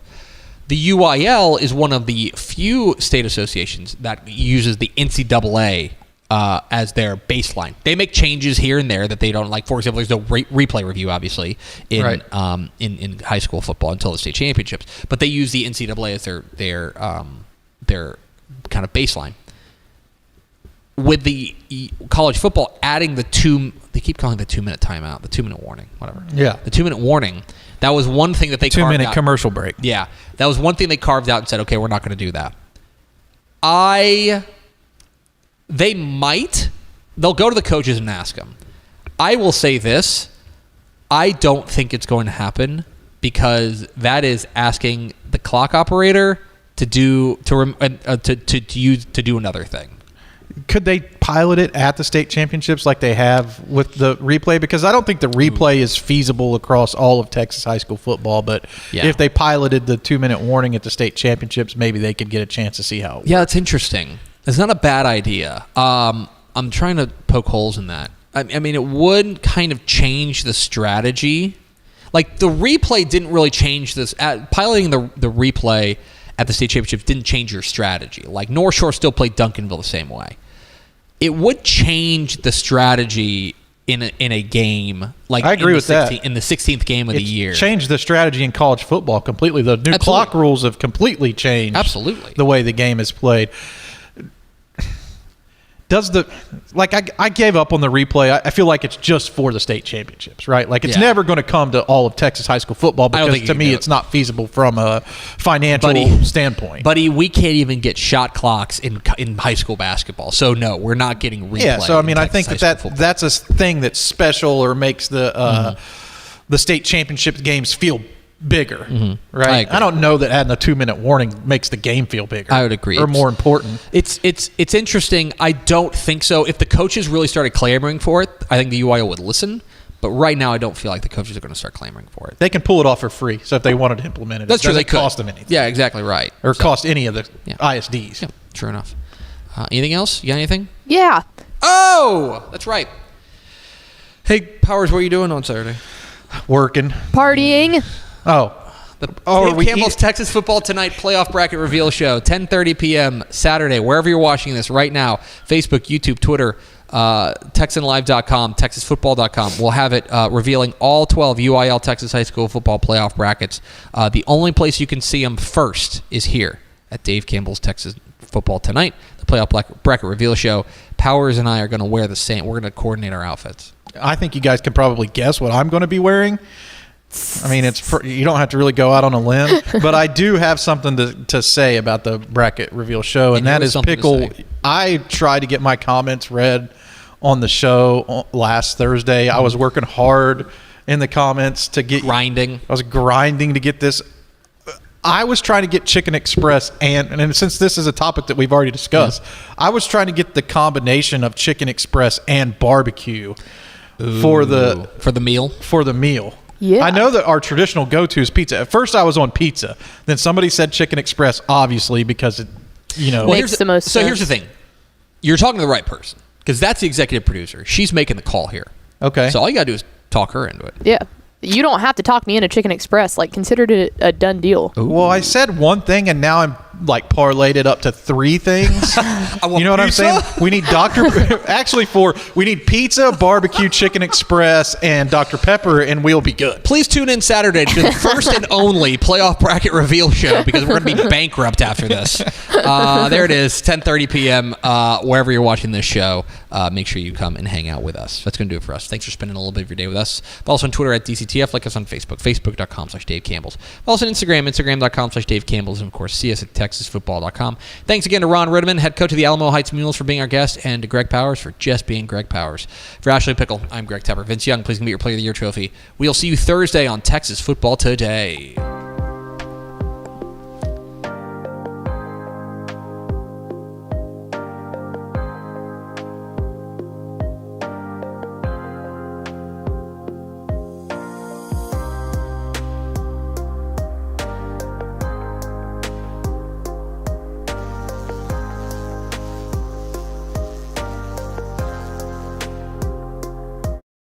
The UIL is one of the few state associations that uses the NCAA as their baseline. They make changes here and there that they don't like. For example, there's no replay review, obviously, in high school football until the state championships. But they use the NCAA as their kind of baseline. With the college football adding they keep calling it the 2-minute timeout, the 2-minute warning, whatever. Yeah. The 2-minute warning. That was one thing that they carved out. 2-minute commercial break. Yeah. That was one thing they carved out and said, okay, we're not going to do that. They'll go to the coaches and ask them. I will say this. I don't think it's going to happen because that is asking the clock operator to do another thing. Could they pilot it at the state championships like they have with the replay? Because I don't think the replay is feasible across all of Texas high school football. But if they piloted the 2-minute warning at the state championships, maybe they could get a chance to see how it works. Yeah, it's interesting. It's not a bad idea. I'm trying to poke holes in that. I mean, it would kind of change the strategy. Like, the replay didn't really change this. Piloting the replay at the state championships didn't change your strategy. Like, North Shore still played Duncanville the same way. It would change the strategy in a game. Like, I agree with that. In the 16th game of the year. Changed the strategy in college football completely. The new clock rules have completely changed the way the game is played. I gave up on the replay. I feel like it's just for the state championships, right? Like, it's never going to come to all of Texas high school football because to me it's not feasible from a financial standpoint. Buddy, we can't even get shot clocks in high school basketball. So no, we're not getting replay. Yeah, so I mean, I think that's a thing that's special or makes the state championship games feel bigger, right? I don't know that adding a 2-minute warning makes the game feel bigger. I would agree. Or more important. It's interesting. I don't think so. If the coaches really started clamoring for it, I think the UIL would listen. But right now, I don't feel like the coaches are going to start clamoring for it. They can pull it off for free. So if they wanted to implement it, That's true. They doesn't could cost them anything. Yeah, exactly right. Or cost any of the ISDs. Yeah, true enough. Anything else? You got anything? Yeah. Oh, that's right. Hey, Powers, what are you doing on Saturday? Working. Partying. Oh. Dave Campbell's Texas Football Tonight Playoff Bracket Reveal Show, 10:30 p.m. Saturday, wherever you're watching this right now, Facebook, YouTube, Twitter, TexanLive.com, TexasFootball.com. We'll have it revealing all 12 UIL Texas High School football playoff brackets. The only place you can see them first is here at Dave Campbell's Texas Football Tonight, the Playoff Bracket Reveal Show. Powers and I are going to wear the same. We're going to coordinate our outfits. I think you guys can probably guess what I'm going to be wearing. I mean, you don't have to really go out on a limb, but I do have something to say about the bracket reveal show, and that is Pickle. I tried to get my comments read on the show last Thursday. I was working hard in the comments to get grinding. I was grinding to get this. I was trying to get Chicken Express and since this is a topic that we've already discussed, I was trying to get the combination of Chicken Express and barbecue for the meal. Yeah. I know that our traditional go-to is pizza. At first I was on pizza. Then somebody said Chicken Express, obviously, because it, makes the most sense. Here's the thing. You're talking to the right person because that's the executive producer. She's making the call here. Okay. So all you got to do is talk her into it. Yeah. You don't have to talk me into Chicken Express. Like, consider it a done deal. Ooh. Well, I said one thing, and now I'm parlayed it up to 3 things. You know what I'm saying? We need we need pizza, barbecue, Chicken Express, and Dr. Pepper, and we'll be good. Please tune in Saturday to the first and only playoff bracket reveal show because we're going to be bankrupt after this. There it is, 10:30 p.m. Wherever you're watching this show, make sure you come and hang out with us. That's going to do it for us. Thanks for spending a little bit of your day with us. Follow us on Twitter at DCTF. Like us on Facebook, Facebook.com/Dave Campbell's. Follow us on Instagram, Instagram.com/Dave Campbell's. And, of course, see us at TexasFootball.com. Thanks again to Ron Rittimann, head coach of the Alamo Heights Mules, for being our guest, and to Greg Powers for just being Greg Powers. For Ashley Pickle, I'm Greg Tepper. Vince Young, please get your Player of the Year trophy. We'll see you Thursday on Texas Football Today.